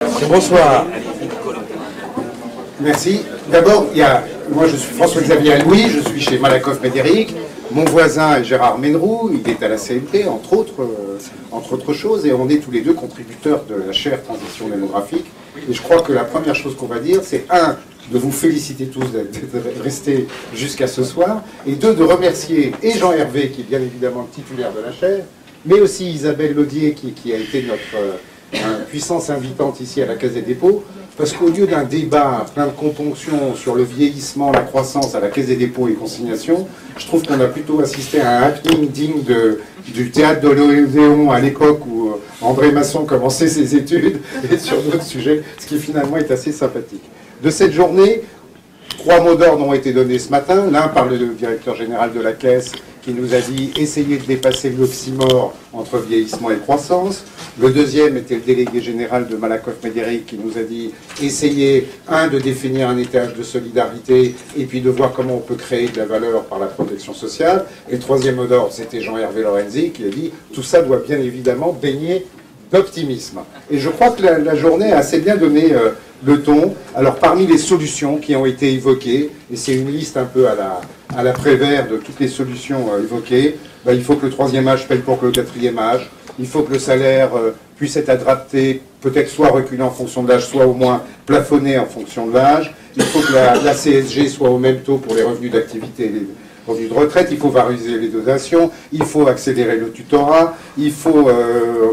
Bonsoir. Merci. D'abord, moi je suis François-Xavier Louis, je suis chez Malakoff Médéric. Mon voisin est Gérard Menroux, il est à la CNP, entre autres choses, et on est tous les deux contributeurs de la chaire Transition démographique. Et je crois que la première chose qu'on va dire, c'est de vous féliciter tous d'être restés jusqu'à ce soir, et de remercier et Jean-Hervé, qui est bien évidemment le titulaire de la chaire, mais aussi Isabelle Laudier, qui a été notre puissance invitante ici à la Caisse des dépôts, parce qu'au lieu d'un débat plein de componctions sur le vieillissement, la croissance à la Caisse des dépôts et consignations, je trouve qu'on a plutôt assisté à un happening digne du théâtre de l'Odéon à l'époque où André Masson commençait ses études, et sur d'autres sujets, ce qui finalement est assez sympathique. De cette journée, 3 mots d'ordre ont été donnés ce matin. L'un par le directeur général de la Caisse, qui nous a dit « essayez de dépasser l'oxymore entre vieillissement et croissance ». Le deuxième était le délégué général de Malakoff Médéric, qui nous a dit « essayez, de définir un étage de solidarité, et puis de voir comment on peut créer de la valeur par la protection sociale ». Et le troisième mot d'ordre, c'était Jean-Hervé Lorenzi, qui a dit « tout ça doit bien évidemment baigner d'optimisme ». Et je crois que la journée a assez bien donné le ton. Alors parmi les solutions qui ont été évoquées, et c'est une liste un peu à la Prévert de toutes les solutions évoquées, il faut que le 3e âge paye pour que le 4e âge, il faut que le salaire puisse être adapté, peut-être soit reculé en fonction de l'âge, soit au moins plafonné en fonction de l'âge, il faut que la CSG soit au même taux pour les revenus d'activité et les revenus de retraite, il faut valoriser les dotations, il faut accélérer le tutorat, il faut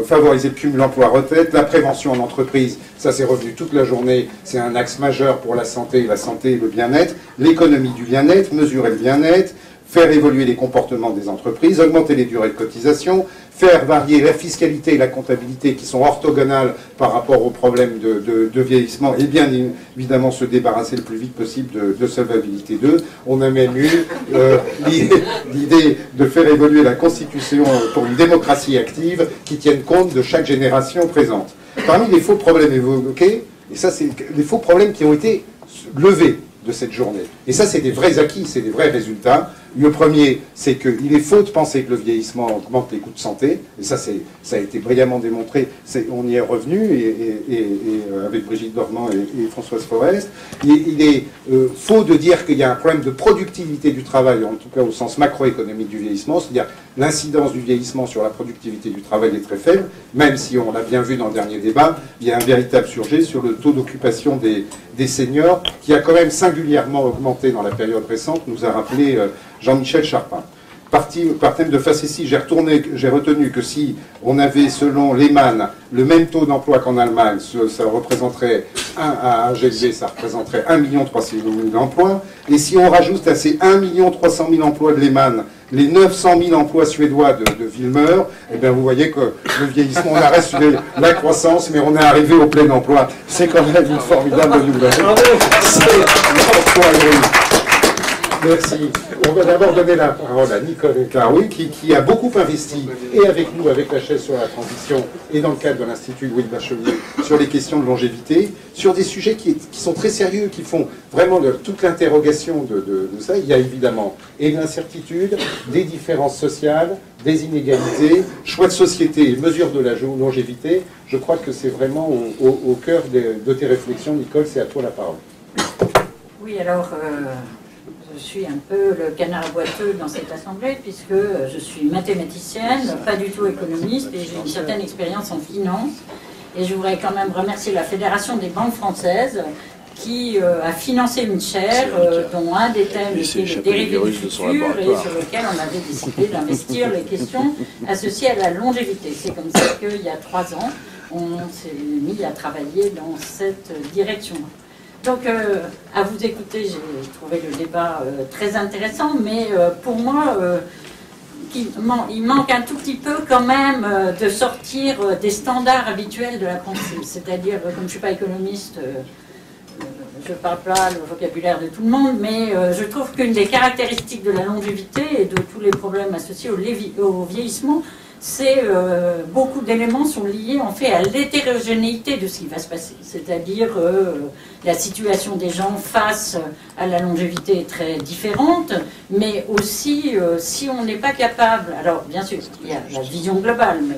favoriser le cumul emploi-retraite, la prévention en entreprise, ça c'est revenu toute la journée, c'est un axe majeur pour la santé et le bien-être, l'économie du bien-être, mesurer le bien-être, faire évoluer les comportements des entreprises, augmenter les durées de cotisation, faire varier la fiscalité et la comptabilité qui sont orthogonales par rapport aux problèmes de vieillissement et bien évidemment se débarrasser le plus vite possible de solvabilité 2. On a même eu l'idée de faire évoluer la Constitution pour une démocratie active qui tienne compte de chaque génération présente. Parmi les faux problèmes évoqués, et ça c'est les faux problèmes qui ont été levés de cette journée. Et ça, c'est des vrais acquis, c'est des vrais résultats. Le premier, c'est qu'il est faux de penser que le vieillissement augmente les coûts de santé. Et ça a été brillamment démontré. On y est revenu, avec Brigitte Dormand et Françoise Forest. Il est faux de dire qu'il y a un problème de productivité du travail, en tout cas au sens macroéconomique du vieillissement. C'est-à-dire l'incidence du vieillissement sur la productivité du travail est très faible, même si on l'a bien vu dans le dernier débat, il y a un véritable sujet sur le taux d'occupation des seniors, qui a quand même singulièrement augmenté dans la période récente, nous a rappelé Jean-Michel Charpin. Par thème de facétie, j'ai retenu que si on avait, selon Lehman, le même taux d'emploi qu'en Allemagne, ça représenterait, à âge élevé, ça représenterait 1 300 000 emplois. Et si on rajoute à ces 1 300 000 emplois de Lehman, les 900 000 emplois suédois de Wilmer, eh bien vous voyez que le vieillissement, on arrête sur la croissance, mais on est arrivé au plein emploi. C'est quand même une formidable nouvelle. Merci. On va d'abord donner la parole à Nicole Claroui, qui a beaucoup investi, et avec nous, avec la chaise sur la transition, et dans le cadre de l'Institut Louis Bachelier, sur les questions de longévité, sur des sujets qui sont très sérieux, qui font vraiment toute l'interrogation de ça. Il y a évidemment et l'incertitude, des différences sociales, des inégalités, choix de société et mesures de la longévité. Je crois que c'est vraiment au cœur de tes réflexions. Nicole, c'est à toi la parole. Oui, alors... je suis un peu le canard boiteux dans cette assemblée puisque je suis mathématicienne, pas du tout économiste et j'ai une certaine expérience en finance. Et je voudrais quand même remercier la Fédération des banques françaises qui a financé une chaire dont un des thèmes était les dérivés du futur et sur lequel on avait décidé d'investir les questions associées à la longévité. C'est comme ça qu'il y a 3 ans, on s'est mis à travailler dans cette direction. Donc, à vous écouter, j'ai trouvé le débat très intéressant, mais pour moi, il manque un tout petit peu quand même de sortir des standards habituels de la pensée. C'est-à-dire, comme je ne suis pas économiste, je ne parle pas le vocabulaire de tout le monde, mais je trouve qu'une des caractéristiques de la longévité et de tous les problèmes associés au vieillissement, c'est beaucoup d'éléments sont liés en fait à l'hétérogénéité de ce qui va se passer. C'est-à-dire la situation des gens face à la longévité est très différente, mais aussi si on n'est pas capable, alors bien sûr il y a la vision globale, mais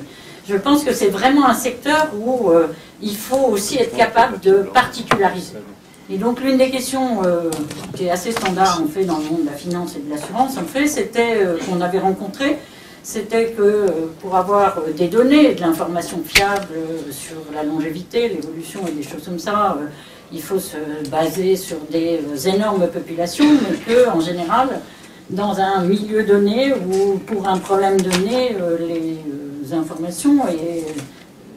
je pense que c'est vraiment un secteur où il faut aussi être capable de particulariser. Et donc l'une des questions qui est assez standard, en fait, dans le monde de la finance et de l'assurance, en fait, c'était qu'on avait rencontré, c'était que pour avoir des données, de l'information fiable sur la longévité, l'évolution et des choses comme ça, il faut se baser sur des énormes populations, mais qu'en général, dans un milieu donné ou pour un problème donné, les informations et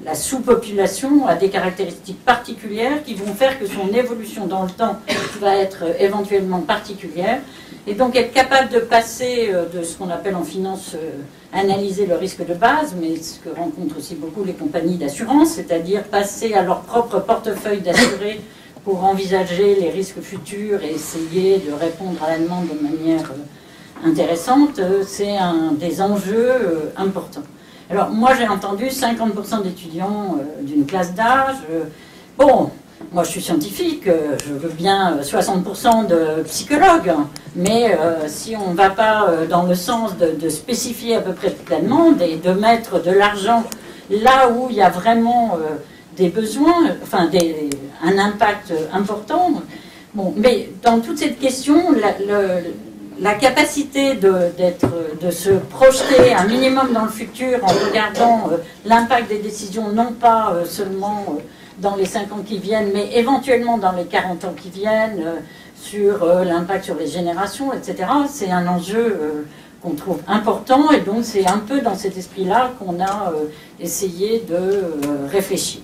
la sous-population a des caractéristiques particulières qui vont faire que son évolution dans le temps va être éventuellement particulière. Et donc être capable de passer de ce qu'on appelle en finance analyser le risque de base, mais ce que rencontrent aussi beaucoup les compagnies d'assurance, c'est-à-dire passer à leur propre portefeuille d'assurés pour envisager les risques futurs et essayer de répondre à la demande de manière intéressante, c'est un des enjeux importants. Alors, moi, j'ai entendu 50% d'étudiants d'une classe d'âge. Bon, moi, je suis scientifique, je veux bien 60% de psychologues, mais si on ne va pas dans le sens de spécifier à peu près toute la demande et de mettre de l'argent là où il y a vraiment des besoins, enfin, un impact important. Bon, mais dans toute cette question, la capacité de se projeter un minimum dans le futur en regardant l'impact des décisions, non pas seulement dans les 5 ans qui viennent, mais éventuellement dans les 40 ans qui viennent, sur l'impact sur les générations, etc., c'est un enjeu qu'on trouve important, et donc c'est un peu dans cet esprit-là qu'on a essayé de réfléchir.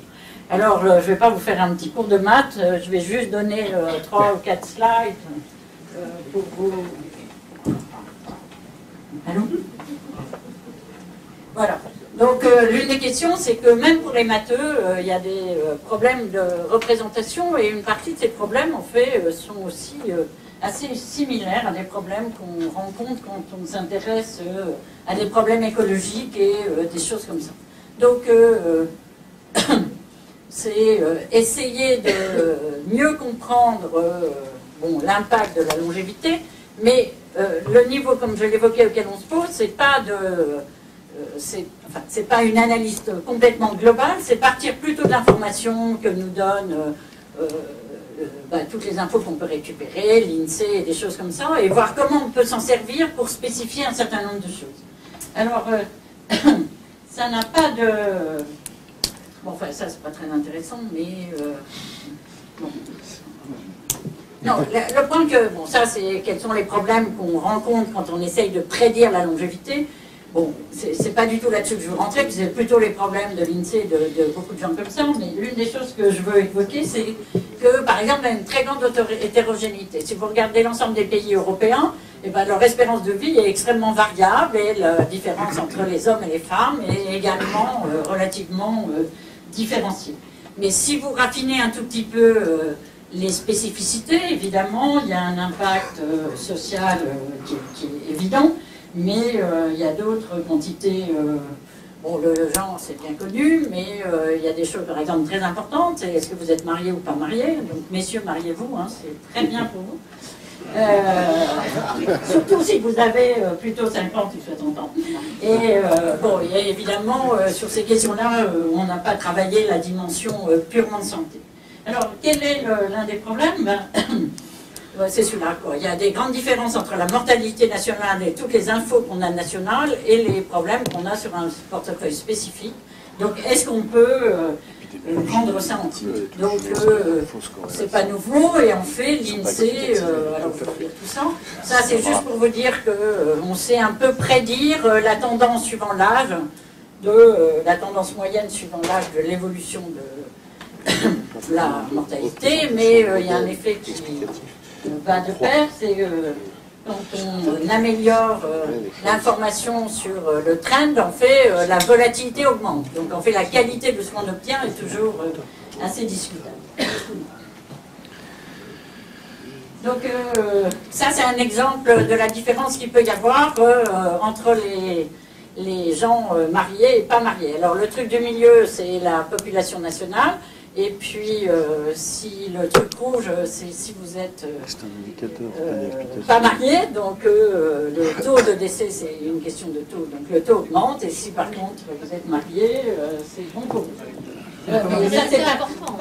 Alors, je ne vais pas vous faire un petit cours de maths, je vais juste donner 3 ou 4 slides pour vous... Allô? Voilà. Donc, l'une des questions, c'est que même pour les matheux, il y a des problèmes de représentation, et une partie de ces problèmes, en fait, sont aussi assez similaires à des problèmes qu'on rencontre quand on s'intéresse à des problèmes écologiques et des choses comme ça. Donc, c'est essayer de mieux comprendre l'impact de la longévité, mais le niveau, comme je l'évoquais, auquel on se pose, c'est pas c'est pas une analyse complètement globale, c'est partir plutôt de l'information que nous donne toutes les infos qu'on peut récupérer, l'INSEE et des choses comme ça, et voir comment on peut s'en servir pour spécifier un certain nombre de choses. Alors, ça n'a pas de... Bon, enfin, ça, c'est pas très intéressant, mais... bon. Non, le point que... Bon, ça, c'est quels sont les problèmes qu'on rencontre quand on essaye de prédire la longévité. Bon, c'est pas du tout là-dessus que je veux rentrer, puis c'est plutôt les problèmes de l'INSEE, de beaucoup de gens comme ça, mais l'une des choses que je veux évoquer, c'est que, par exemple, il y a une très grande hétérogénéité. Si vous regardez l'ensemble des pays européens, eh ben, leur espérance de vie est extrêmement variable, et la différence entre les hommes et les femmes est également relativement différenciée. Mais si vous raffinez un tout petit peu les spécificités, évidemment, il y a un impact social qui est évident, mais il y a d'autres quantités, bon, le genre c'est bien connu, mais il y a des choses par exemple très importantes, c'est est-ce que vous êtes marié ou pas marié, donc messieurs mariez-vous, hein, c'est très bien pour vous. Surtout si vous avez plutôt 50 ou 60 ans. Et bon, il y a évidemment, sur ces questions-là, on n'a pas travaillé la dimension purement de santé. Alors, quel est l'un des problèmes? C'est celui-là, quoi. Il y a des grandes différences entre la mortalité nationale et toutes les infos qu'on a nationales et les problèmes qu'on a sur un portefeuille spécifique. Donc, est-ce qu'on peut prendre ça en compte? Donc, c'est pas nouveau, et en fait, l'INSEE, alors je vais dire tout ça, ça c'est juste pour vous dire qu'on sait un peu prédire la tendance suivant l'âge, la tendance moyenne suivant l'âge de l'évolution de la mortalité, mais il y a un effet qui va de pair, c'est quand on améliore l'information sur le trend, en fait, la volatilité augmente. Donc en fait, la qualité de ce qu'on obtient est toujours assez discutable. Donc ça, c'est un exemple de la différence qu'il peut y avoir entre les gens mariés et pas mariés. Alors le truc du milieu, c'est la population nationale. Et puis, si le truc rouge, c'est si vous êtes pas marié, donc le taux de décès, c'est une question de taux. Donc le taux augmente, et si par contre vous êtes marié, c'est bon pour vous. Mais ça, c'est important.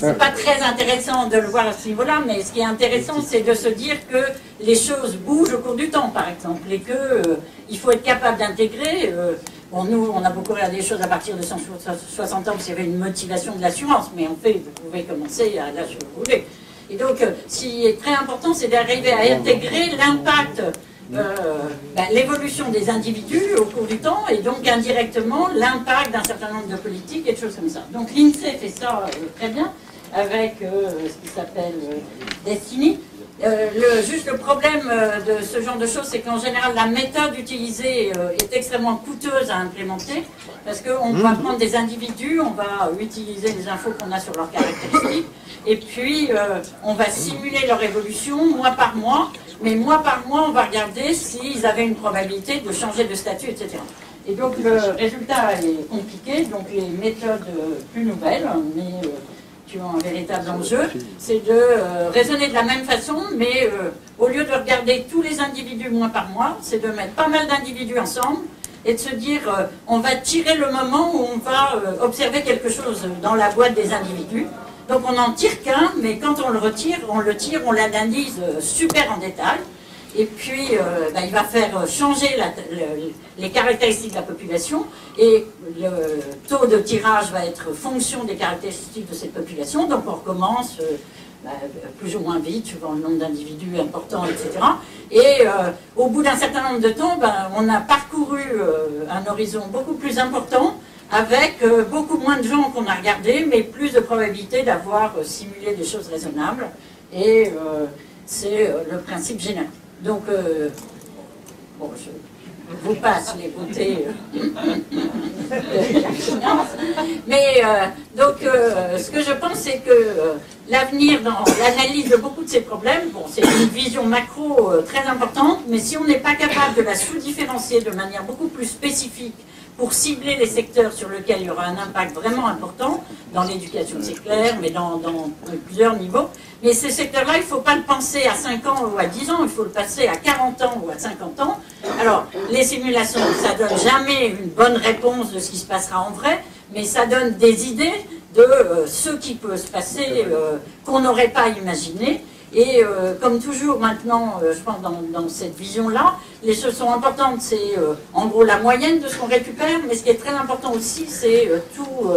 C'est pas très intéressant de le voir à ce niveau-là, mais ce qui est intéressant, c'est de se dire que les choses bougent au cours du temps, par exemple, et que il faut être capable d'intégrer. Bon, nous, on a beaucoup regardé les choses à partir de 160 ans, parce qu'il y avait une motivation de l'assurance, mais en fait, vous pouvez commencer à l'âge que vous voulez. Et donc, ce qui est très important, c'est d'arriver à intégrer l'impact, l'évolution des individus au cours du temps, et donc indirectement l'impact d'un certain nombre de politiques et de choses comme ça. Donc l'INSEE fait ça très bien, avec ce qui s'appelle Destiny. Juste le problème de ce genre de choses, c'est qu'en général, la méthode utilisée est extrêmement coûteuse à implémenter, parce qu'on va prendre des individus, on va utiliser les infos qu'on a sur leurs caractéristiques, et puis on va simuler leur évolution mois par mois, mais mois par mois, on va regarder s'ils avaient une probabilité de changer de statut, etc. Et donc le résultat est compliqué, donc les méthodes plus nouvelles, mais qui ont un véritable enjeu, c'est de raisonner de la même façon, mais au lieu de regarder tous les individus mois par mois, c'est de mettre pas mal d'individus ensemble et de se dire on va tirer le moment où on va observer quelque chose dans la boîte des individus. Donc on n'en tire qu'un, mais quand on le retire, on l'analyse super en détail. Et puis, il va faire changer les caractéristiques de la population, et le taux de tirage va être fonction des caractéristiques de cette population. Donc on recommence plus ou moins vite, suivant le nombre d'individus importants, etc. Et au bout d'un certain nombre de temps, on a parcouru un horizon beaucoup plus important, avec beaucoup moins de gens qu'on a regardés, mais plus de probabilité d'avoir simulé des choses raisonnables. Et c'est le principe général. Donc, bon, je vous passe les beautés de la finance. Mais, donc, ce que je pense, c'est que l'avenir dans l'analyse de beaucoup de ces problèmes, bon, c'est une vision macro très importante, mais si on n'est pas capable de la sous-différencier de manière beaucoup plus spécifique, pour cibler les secteurs sur lesquels il y aura un impact vraiment important, dans l'éducation c'est clair, mais dans plusieurs niveaux. Mais ces secteurs-là, il ne faut pas le penser à 5 ans ou à 10 ans, il faut le passer à 40 ans ou à 50 ans. Alors, les simulations, ça ne donne jamais une bonne réponse de ce qui se passera en vrai, mais ça donne des idées de ce qui peut se passer qu'on n'aurait pas imaginé. Et comme toujours maintenant, je pense dans cette vision-là, les choses sont importantes, c'est en gros la moyenne de ce qu'on récupère, mais ce qui est très important aussi, c'est tous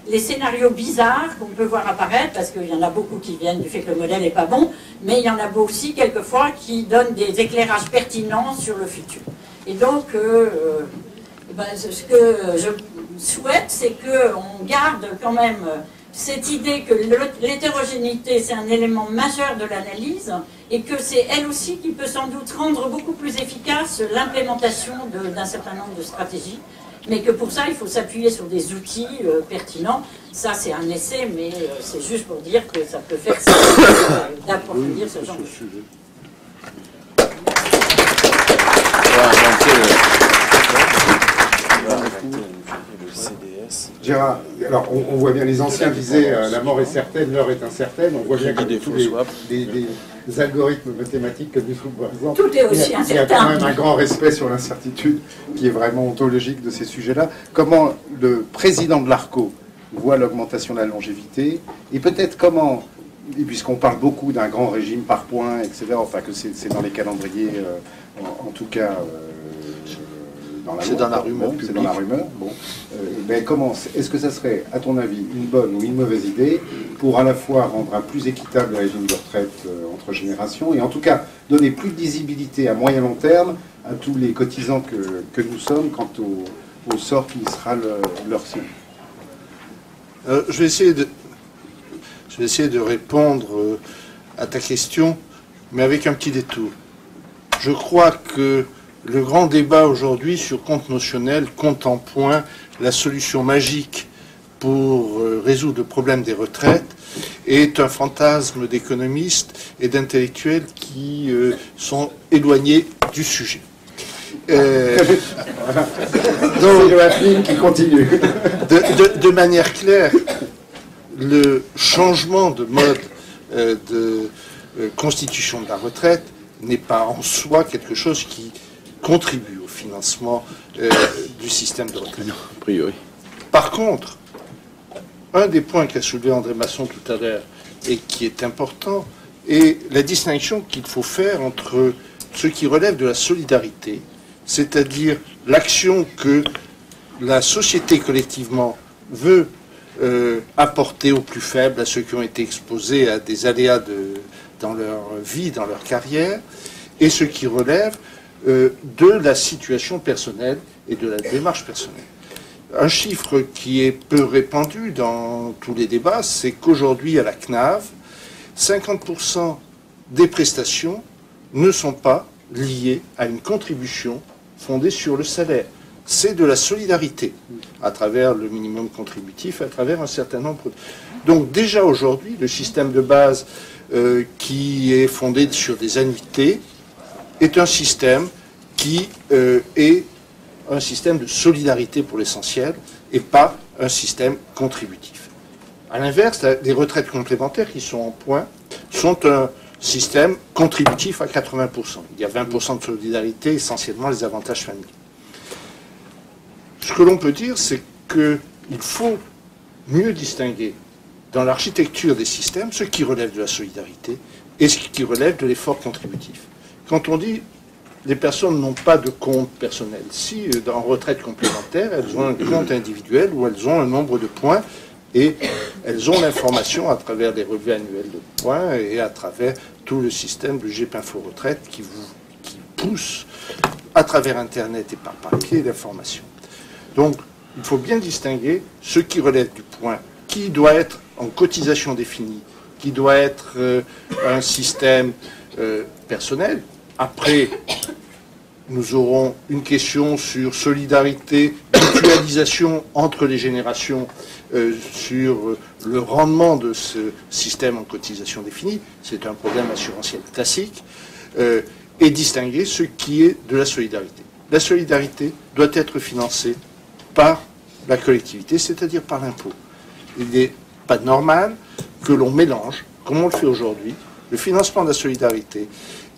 les scénarios bizarres qu'on peut voir apparaître, parce qu'il y en a beaucoup qui viennent du fait que le modèle n'est pas bon, mais il y en a aussi quelquefois qui donnent des éclairages pertinents sur le futur. Et donc, ce que je souhaite, c'est qu'on garde quand même cette idée que l'hétérogénéité, c'est un élément majeur de l'analyse, et que c'est elle aussi qui peut sans doute rendre beaucoup plus efficace l'implémentation d'un certain nombre de stratégies, mais que pour ça, il faut s'appuyer sur des outils pertinents. Ça, c'est un essai, mais c'est juste pour dire que ça peut faire ça, d'approfondir ce genre de choses. Gérard, alors on voit bien, les anciens disaient la mort est certaine, l'heure est incertaine. On voit bien que tous les algorithmes mathématiques que nous faisons, tout est aussi incertain. Il y a quand même un grand respect sur l'incertitude qui est vraiment ontologique de ces sujets-là. Comment le président de l'ARCO voit l'augmentation de la longévité, et peut-être comment, puisqu'on parle beaucoup d'un grand régime par points, etc., enfin que c'est dans les calendriers, en tout cas... C'est dans la rumeur. C'est dans la rumeur. Bon. Mais comment, est-ce que ça serait, à ton avis, une bonne ou une mauvaise idée pour à la fois rendre un plus équitable le régime de retraite entre générations, et en tout cas donner plus de visibilité à moyen long terme à tous les cotisants que nous sommes quant au sort qui sera leur sien? Je vais essayer de répondre à ta question, mais avec un petit détour. Je crois que le grand débat aujourd'hui sur compte notionnel, compte en points, la solution magique pour résoudre le problème des retraites, est un fantasme d'économistes et d'intellectuels qui sont éloignés du sujet. Donc, qui continue. De manière claire, le changement de mode de constitution de la retraite n'est pas en soi quelque chose qui contribue au financement du système de retraite. Non, a priori. Par contre, un des points qu'a soulevé André Masson tout à l'heure et qui est important est la distinction qu'il faut faire entre ce qui relève de la solidarité, c'est-à-dire l'action que la société collectivement veut apporter aux plus faibles, à ceux qui ont été exposés à des aléas dans leur vie, dans leur carrière, et ce qui relève de la situation personnelle et de la démarche personnelle. Un chiffre qui est peu répandu dans tous les débats, c'est qu'aujourd'hui à la CNAV, 50% des prestations ne sont pas liées à une contribution fondée sur le salaire. C'est de la solidarité, à travers le minimum contributif, à travers un certain nombre. Donc déjà aujourd'hui, le système de base qui est fondé sur des annuités est un système qui est un système de solidarité pour l'essentiel et pas un système contributif. À l'inverse, les retraites complémentaires qui sont en point sont un système contributif à 80%. Il y a 20% de solidarité, essentiellement les avantages familiaux. Ce que l'on peut dire, c'est qu'il faut mieux distinguer dans l'architecture des systèmes ce qui relève de la solidarité et ce qui relève de l'effort contributif. Quand on dit les personnes n'ont pas de compte personnel, si en retraite complémentaire, elles ont un compte individuel où elles ont un nombre de points et elles ont l'information à travers les relevés annuels de points et à travers tout le système du GEP-Info Retraite qui pousse à travers Internet et par papier l'information. Donc, il faut bien distinguer ce qui relève du point, qui doit être en cotisation définie, qui doit être un système personnel. Après, nous aurons une question sur solidarité, mutualisation entre les générations, sur le rendement de ce système en cotisation définie. C'est un problème assurantiel classique. Et distinguer ce qui est de la solidarité. La solidarité doit être financée par la collectivité, c'est-à-dire par l'impôt. Il n'est pas normal que l'on mélange, comme on le fait aujourd'hui, le financement de la solidarité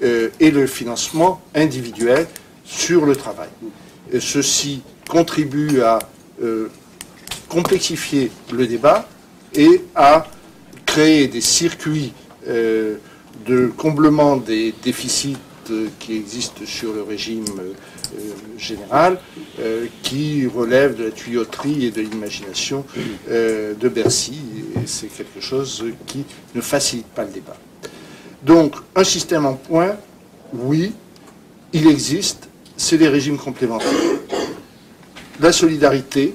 et le financement individuel sur le travail. Ceci contribue à complexifier le débat et à créer des circuits de comblement des déficits qui existent sur le régime général, qui relèvent de la tuyauterie et de l'imagination de Bercy, et c'est quelque chose qui ne facilite pas le débat. Donc, un système en point, oui, il existe, c'est les régimes complémentaires. La solidarité,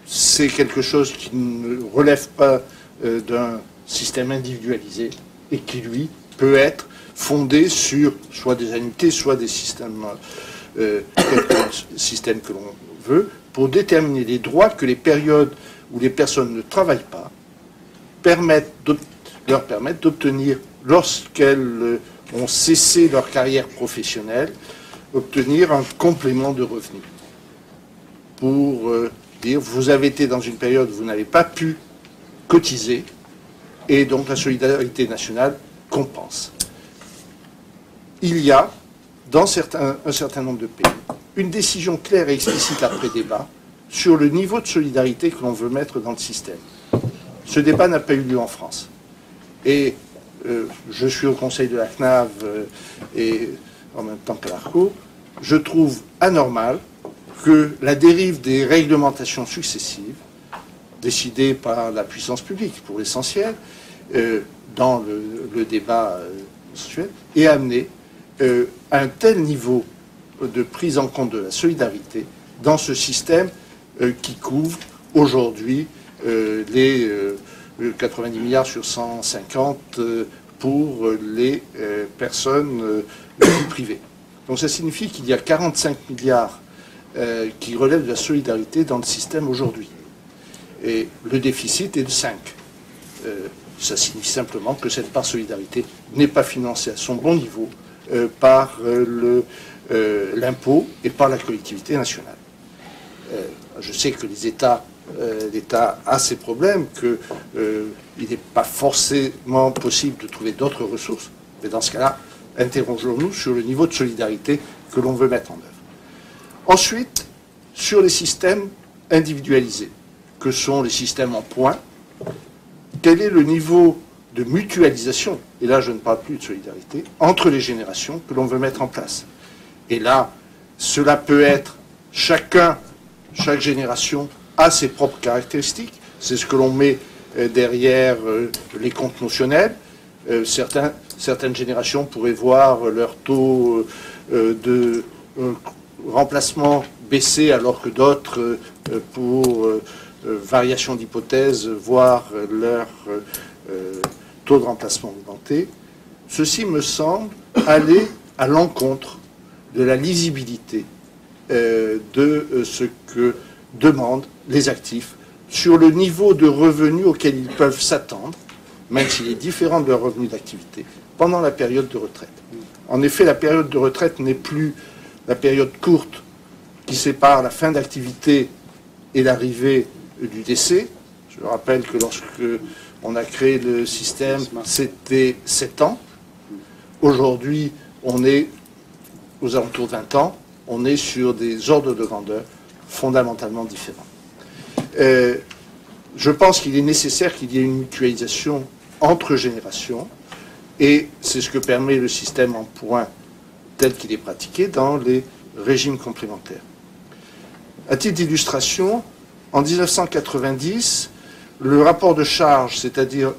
c'est quelque chose qui ne relève pas d'un système individualisé et qui, lui, peut être fondé sur soit des annuités, soit des systèmes, systèmes que l'on veut, pour déterminer les droits que les périodes où les personnes ne travaillent pas leur permettent d'obtenir, lorsqu'elles ont cessé leur carrière professionnelle, obtenir un complément de revenus. Pour dire, vous avez été dans une période où vous n'avez pas pu cotiser, et donc la solidarité nationale compense. Il y a, dans un certain nombre de pays, une décision claire et explicite après débat sur le niveau de solidarité que l'on veut mettre dans le système. Ce débat n'a pas eu lieu en France. Et je suis au conseil de la CNAV et en même temps que l'ARCO, je trouve anormal que la dérive des réglementations successives, décidées par la puissance publique pour l'essentiel, dans le débat mensuel, ait amené un tel niveau de prise en compte de la solidarité dans ce système qui couvre aujourd'hui les 90 milliards sur 150 pour les personnes privées. Donc ça signifie qu'il y a 45 milliards qui relèvent de la solidarité dans le système aujourd'hui. Et le déficit est de 5. Ça signifie simplement que cette part solidarité n'est pas financée à son bon niveau par l'impôt et par la collectivité nationale. Je sais que les États l'État a ces problèmes, qu'il n'est pas forcément possible de trouver d'autres ressources. Mais dans ce cas-là, interrogeons-nous sur le niveau de solidarité que l'on veut mettre en œuvre. Ensuite, sur les systèmes individualisés, que sont les systèmes en points, quel est le niveau de mutualisation, et là je ne parle plus de solidarité, entre les générations que l'on veut mettre en place. Et là, cela peut être chaque génération a ses propres caractéristiques. C'est ce que l'on met derrière les comptes notionnels. Certaines générations pourraient voir leur taux de remplacement baisser, alors que d'autres, pour variation d'hypothèse, voir leur taux de remplacement augmenter. Ceci me semble aller à l'encontre de la lisibilité de ce que demandent les actifs sur le niveau de revenus auquel ils peuvent s'attendre, même s'il est différent de leur revenu d'activité, pendant la période de retraite. En effet, la période de retraite n'est plus la période courte qui sépare la fin d'activité et l'arrivée du décès. Je rappelle que lorsque on a créé le système, c'était 7 ans. Aujourd'hui, on est aux alentours de 20 ans. On est sur des ordres de grandeur fondamentalement différents. Je pense qu'il est nécessaire qu'il y ait une mutualisation entre générations, et c'est ce que permet le système en points tel qu'il est pratiqué dans les régimes complémentaires. À titre d'illustration, en 1990, le rapport de charge, c'est-à-dire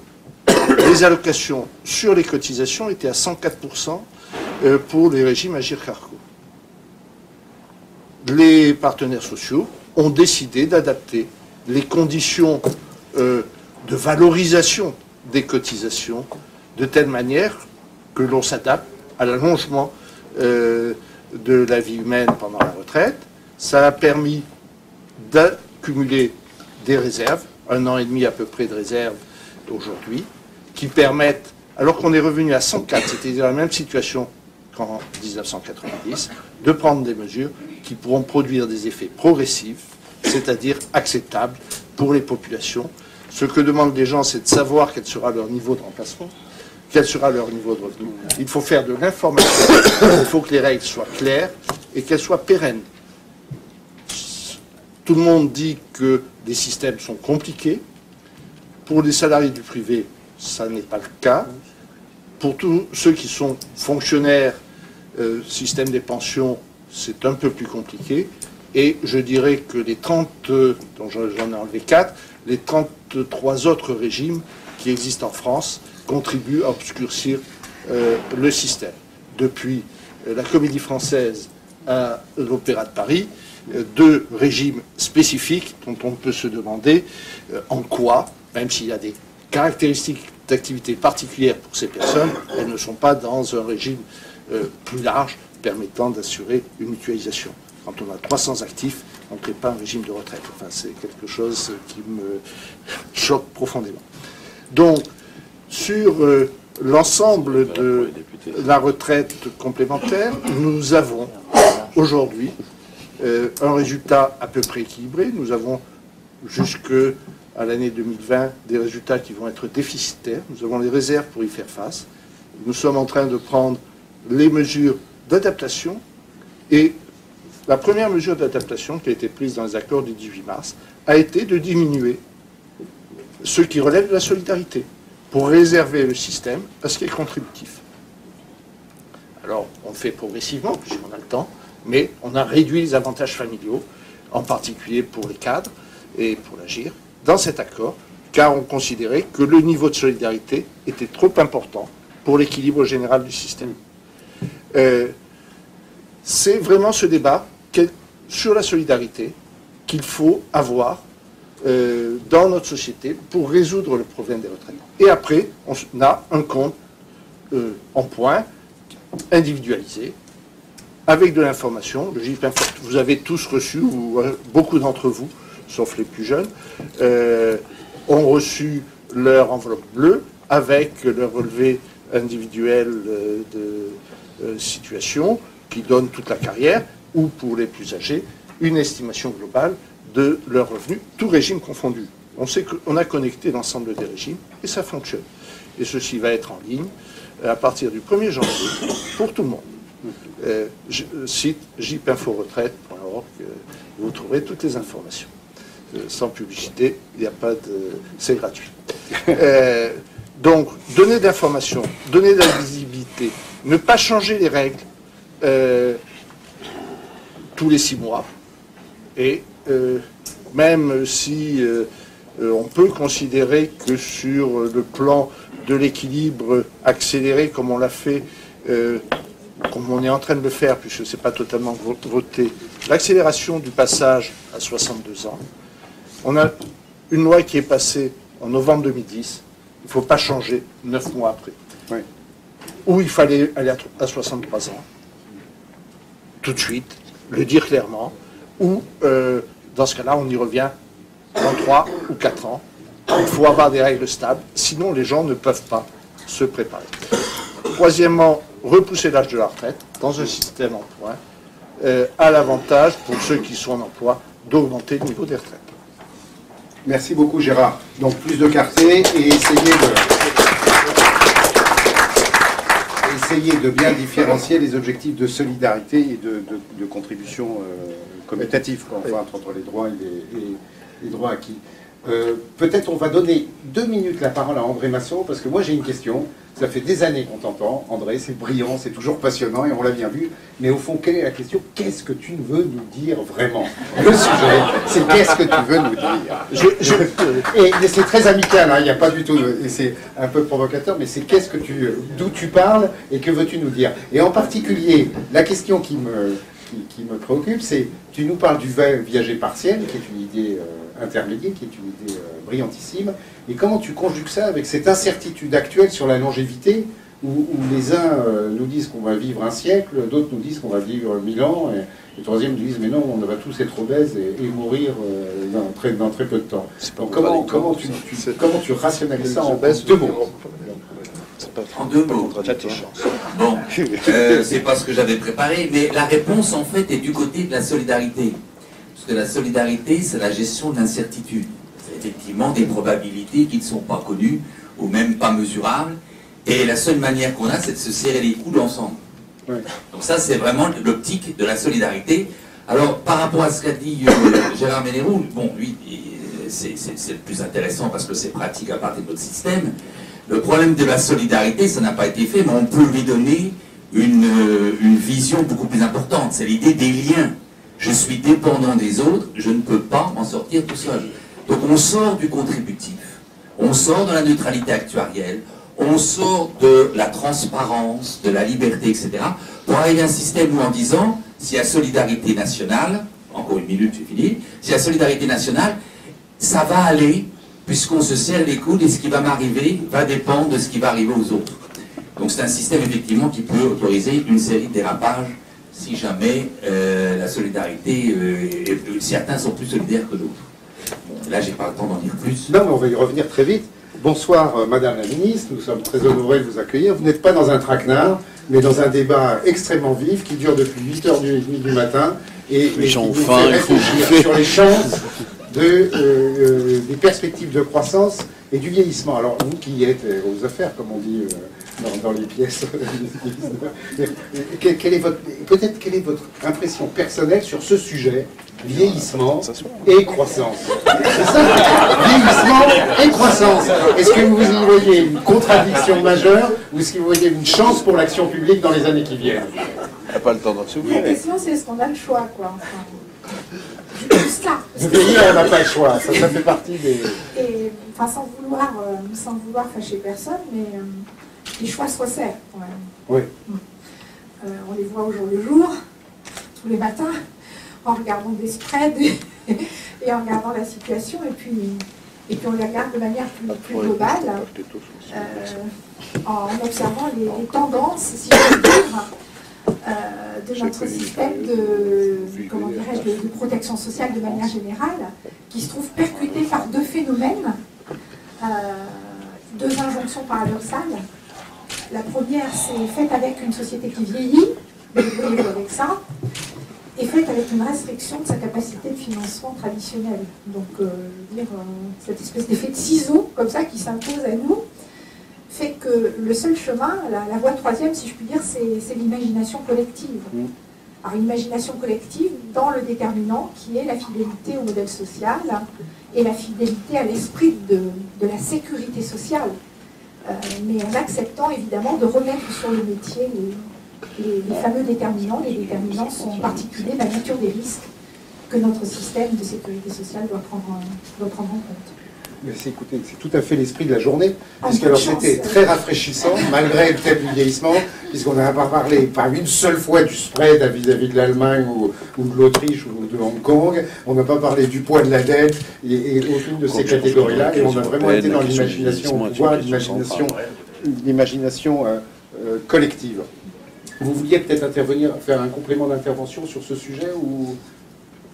les allocations sur les cotisations, était à 104% pour les régimes Agirc-Arrco. Les partenaires sociaux ont décidé d'adapter les conditions de valorisation des cotisations de telle manière que l'on s'adapte à l'allongement de la vie humaine pendant la retraite. Ça a permis d'accumuler des réserves, 1 an et demi à peu près de réserves aujourd'hui, qui permettent, alors qu'on est revenu à 104, c'était dans la même situation qu'en 1990, de prendre des mesures qui pourront produire des effets progressifs, c'est-à-dire acceptables pour les populations. Ce que demandent les gens, c'est de savoir quel sera leur niveau de remplacement, quel sera leur niveau de revenu. Il faut faire de l'information, il faut que les règles soient claires et qu'elles soient pérennes. Tout le monde dit que les systèmes sont compliqués. Pour les salariés du privé, ça n'est pas le cas. Pour tous ceux qui sont fonctionnaires, système des pensions, c'est un peu plus compliqué. Et je dirais que les 30, dont j'en ai enlevé 4, les 33 autres régimes qui existent en France contribuent à obscurcir le système. Depuis la Comédie Française à l'Opéra de Paris, 2 régimes spécifiques dont on peut se demander en quoi, même s'il y a des caractéristiques d'activité particulières pour ces personnes, elles ne sont pas dans un régime plus large permettant d'assurer une mutualisation. Quand on a 300 actifs, on ne crée pas un régime de retraite. Enfin, c'est quelque chose qui me choque profondément. Donc, sur l'ensemble de la retraite complémentaire, nous avons aujourd'hui un résultat à peu près équilibré. Nous avons jusqu'à l'année 2020 des résultats qui vont être déficitaires. Nous avons les réserves pour y faire face. Nous sommes en train de prendre les mesures d'adaptation, et la première mesure d'adaptation qui a été prise dans les accords du 18 mars a été de diminuer ce qui relève de la solidarité pour réserver le système à ce qui est contributif. Alors, on le fait progressivement, puisqu'on a le temps, mais on a réduit les avantages familiaux, en particulier pour les cadres et pour l'AGIR, dans cet accord, car on considérait que le niveau de solidarité était trop important pour l'équilibre général du système. C'est vraiment ce débat sur la solidarité qu'il faut avoir dans notre société pour résoudre le problème des retraites. Et après, on a un compte en points individualisé, avec de l'information. Le GIP Info, vous avez tous reçu, ou beaucoup d'entre vous, sauf les plus jeunes, ont reçu leur enveloppe bleue avec leur relevé individuel de situation qui donne toute la carrière, ou pour les plus âgés, une estimation globale de leurs revenus, tout régime confondu. On sait qu'on a connecté l'ensemble des régimes et ça fonctionne. Et ceci va être en ligne à partir du 1er janvier pour tout le monde. Site jipinforetraite.org, vous trouverez toutes les informations. Sans publicité, il n'y a pas de... c'est gratuit. Donc, donner d'informations, donner de la visibilité, ne pas changer les règles tous les 6 mois. Et même si on peut considérer que sur le plan de l'équilibre accéléré, comme on l'a fait, comme on est en train de le faire, puisque ce n'est pas totalement voté, l'accélération du passage à 62 ans, on a une loi qui est passée en novembre 2010, il ne faut pas changer 9 mois après. Oui. Où il fallait aller à 63 ans, tout de suite, le dire clairement, ou dans ce cas-là, on y revient dans 3 ou 4 ans. Il faut avoir des règles stables, sinon les gens ne peuvent pas se préparer. Troisièmement, repousser l'âge de la retraite dans un système en points a l'avantage, pour ceux qui sont en emploi, d'augmenter le niveau des retraites. Merci beaucoup Gérard. Donc plus de clarté et essayer de bien différencier les objectifs de solidarité et de contribution commutative, enfin, entre les droits et les droits acquis. Peut-être on va donner 2 minutes la parole à André Masson, parce que moi j'ai une question. Ça fait des années qu'on t'entend, André, c'est brillant, c'est toujours passionnant et on l'a bien vu. Mais au fond, quelle est la question? Qu'est-ce que tu veux nous dire vraiment? Le sujet, c'est qu'est-ce que tu veux nous dire? Et c'est très amical, hein, il n'y a pas du tout, et c'est un peu provocateur, mais c'est d'où tu parles et que veux-tu nous dire? Et en particulier, la question qui me préoccupe, c'est, tu nous parles du viager partiel, qui est une idée intermédiaire, qui est une idée brillantissime, et comment tu conjugues ça avec cette incertitude actuelle sur la longévité, où les uns nous disent qu'on va vivre un siècle, d'autres nous disent qu'on va vivre 1000 ans, et les troisièmes nous disent mais non, on va tous être obèses et mourir dans très peu de temps. Donc comment tu rationalises ça en 2 mots? En 2 mots. Bon, c'est pas ce que j'avais préparé, mais la réponse en fait est du côté de la solidarité. Parce que la solidarité, c'est la gestion de l'incertitude. C'est effectivement des probabilités qui ne sont pas connues ou même pas mesurables. Et la seule manière qu'on a, c'est de se serrer les coudes ensemble. Ouais. Donc ça, c'est vraiment l'optique de la solidarité. Alors, par rapport à ce qu'a dit Gérard Ménérou, bon, lui, c'est le plus intéressant parce que c'est pratique à partir de notre système. Le problème de la solidarité, ça n'a pas été fait, mais on peut lui donner une vision beaucoup plus importante. C'est l'idée des liens. Je suis dépendant des autres, je ne peux pas m'en sortir tout seul. Donc on sort du contributif, on sort de la neutralité actuarielle, on sort de la transparence, de la liberté, etc. pour arriver à un système où en disant, s'il y a solidarité nationale, encore 1 minute, j'ai fini, s'il y a solidarité nationale, ça va aller, puisqu'on se serre les coudes et ce qui va m'arriver va dépendre de ce qui va arriver aux autres. Donc c'est un système effectivement qui peut autoriser une série de dérapages si jamais la solidarité, certains sont plus solidaires que d'autres. Bon, là, j'ai pas le temps d'en dire plus. Non, mais on va y revenir très vite. Bonsoir, Madame la Ministre, nous sommes très honorés de vous accueillir. Vous n'êtes pas dans un traquenard, mais dans un débat extrêmement vif qui dure depuis 8h30 du matin et qui nous fait réfléchir sur les chances des perspectives de croissance et du vieillissement. Alors, vous qui êtes aux affaires, comme on dit dans les pièces, quelle est votre impression personnelle sur ce sujet, vieillissement et croissance? C'est ça, vieillissement et croissance. Est-ce que vous y voyez une contradiction majeure ou est-ce que vous voyez une chance pour l'action publique dans les années qui viennent? On n'a pas le temps d'en souvenir. La question, c'est est-ce qu'on a le choix, quoi. Enfin, juste là. Vous voyez, on n'a pas le choix, ça fait partie des... Et, enfin, sans vouloir fâcher personne, mais les choix se resserrent, quand même. Oui. On les voit au jour le jour, tous les matins, en regardant des spreads et en regardant la situation, et puis on les regarde de manière plus globale, en observant les tendances, si je peux dire, de notre système de protection sociale de manière générale, qui se trouve percuté par 2 phénomènes, 2 injonctions paradoxales. La première, c'est faite avec une société qui vieillit, débrouillez-vous avec ça. est faite avec une restriction de sa capacité de financement traditionnelle. Donc, cette espèce d'effet de ciseau, comme ça, qui s'impose à nous, fait que le seul chemin, la voie troisième, si je puis dire, c'est l'imagination collective. Alors, l'imagination collective dans le déterminant, qui est la fidélité au modèle social et la fidélité à l'esprit de la sécurité sociale. Mais en acceptant, évidemment, de remettre sur le métier les fameux déterminants. Les déterminants sont en particulier la nature des risques que notre système de sécurité sociale doit prendre en compte. Écoutez, c'est tout à fait l'esprit de la journée, puisqu'alors c'était très rafraîchissant, malgré le thème du vieillissement, puisqu'on n'a pas parlé pas une seule fois du spread vis-à-vis de l'Allemagne ou de l'Autriche ou de Hong Kong, on n'a pas parlé du poids de la dette et aucune de ces catégories-là, et on a vraiment été dans l'imagination, voire l'imagination collective. Vous vouliez peut-être intervenir, faire un complément d'intervention sur ce sujet ou...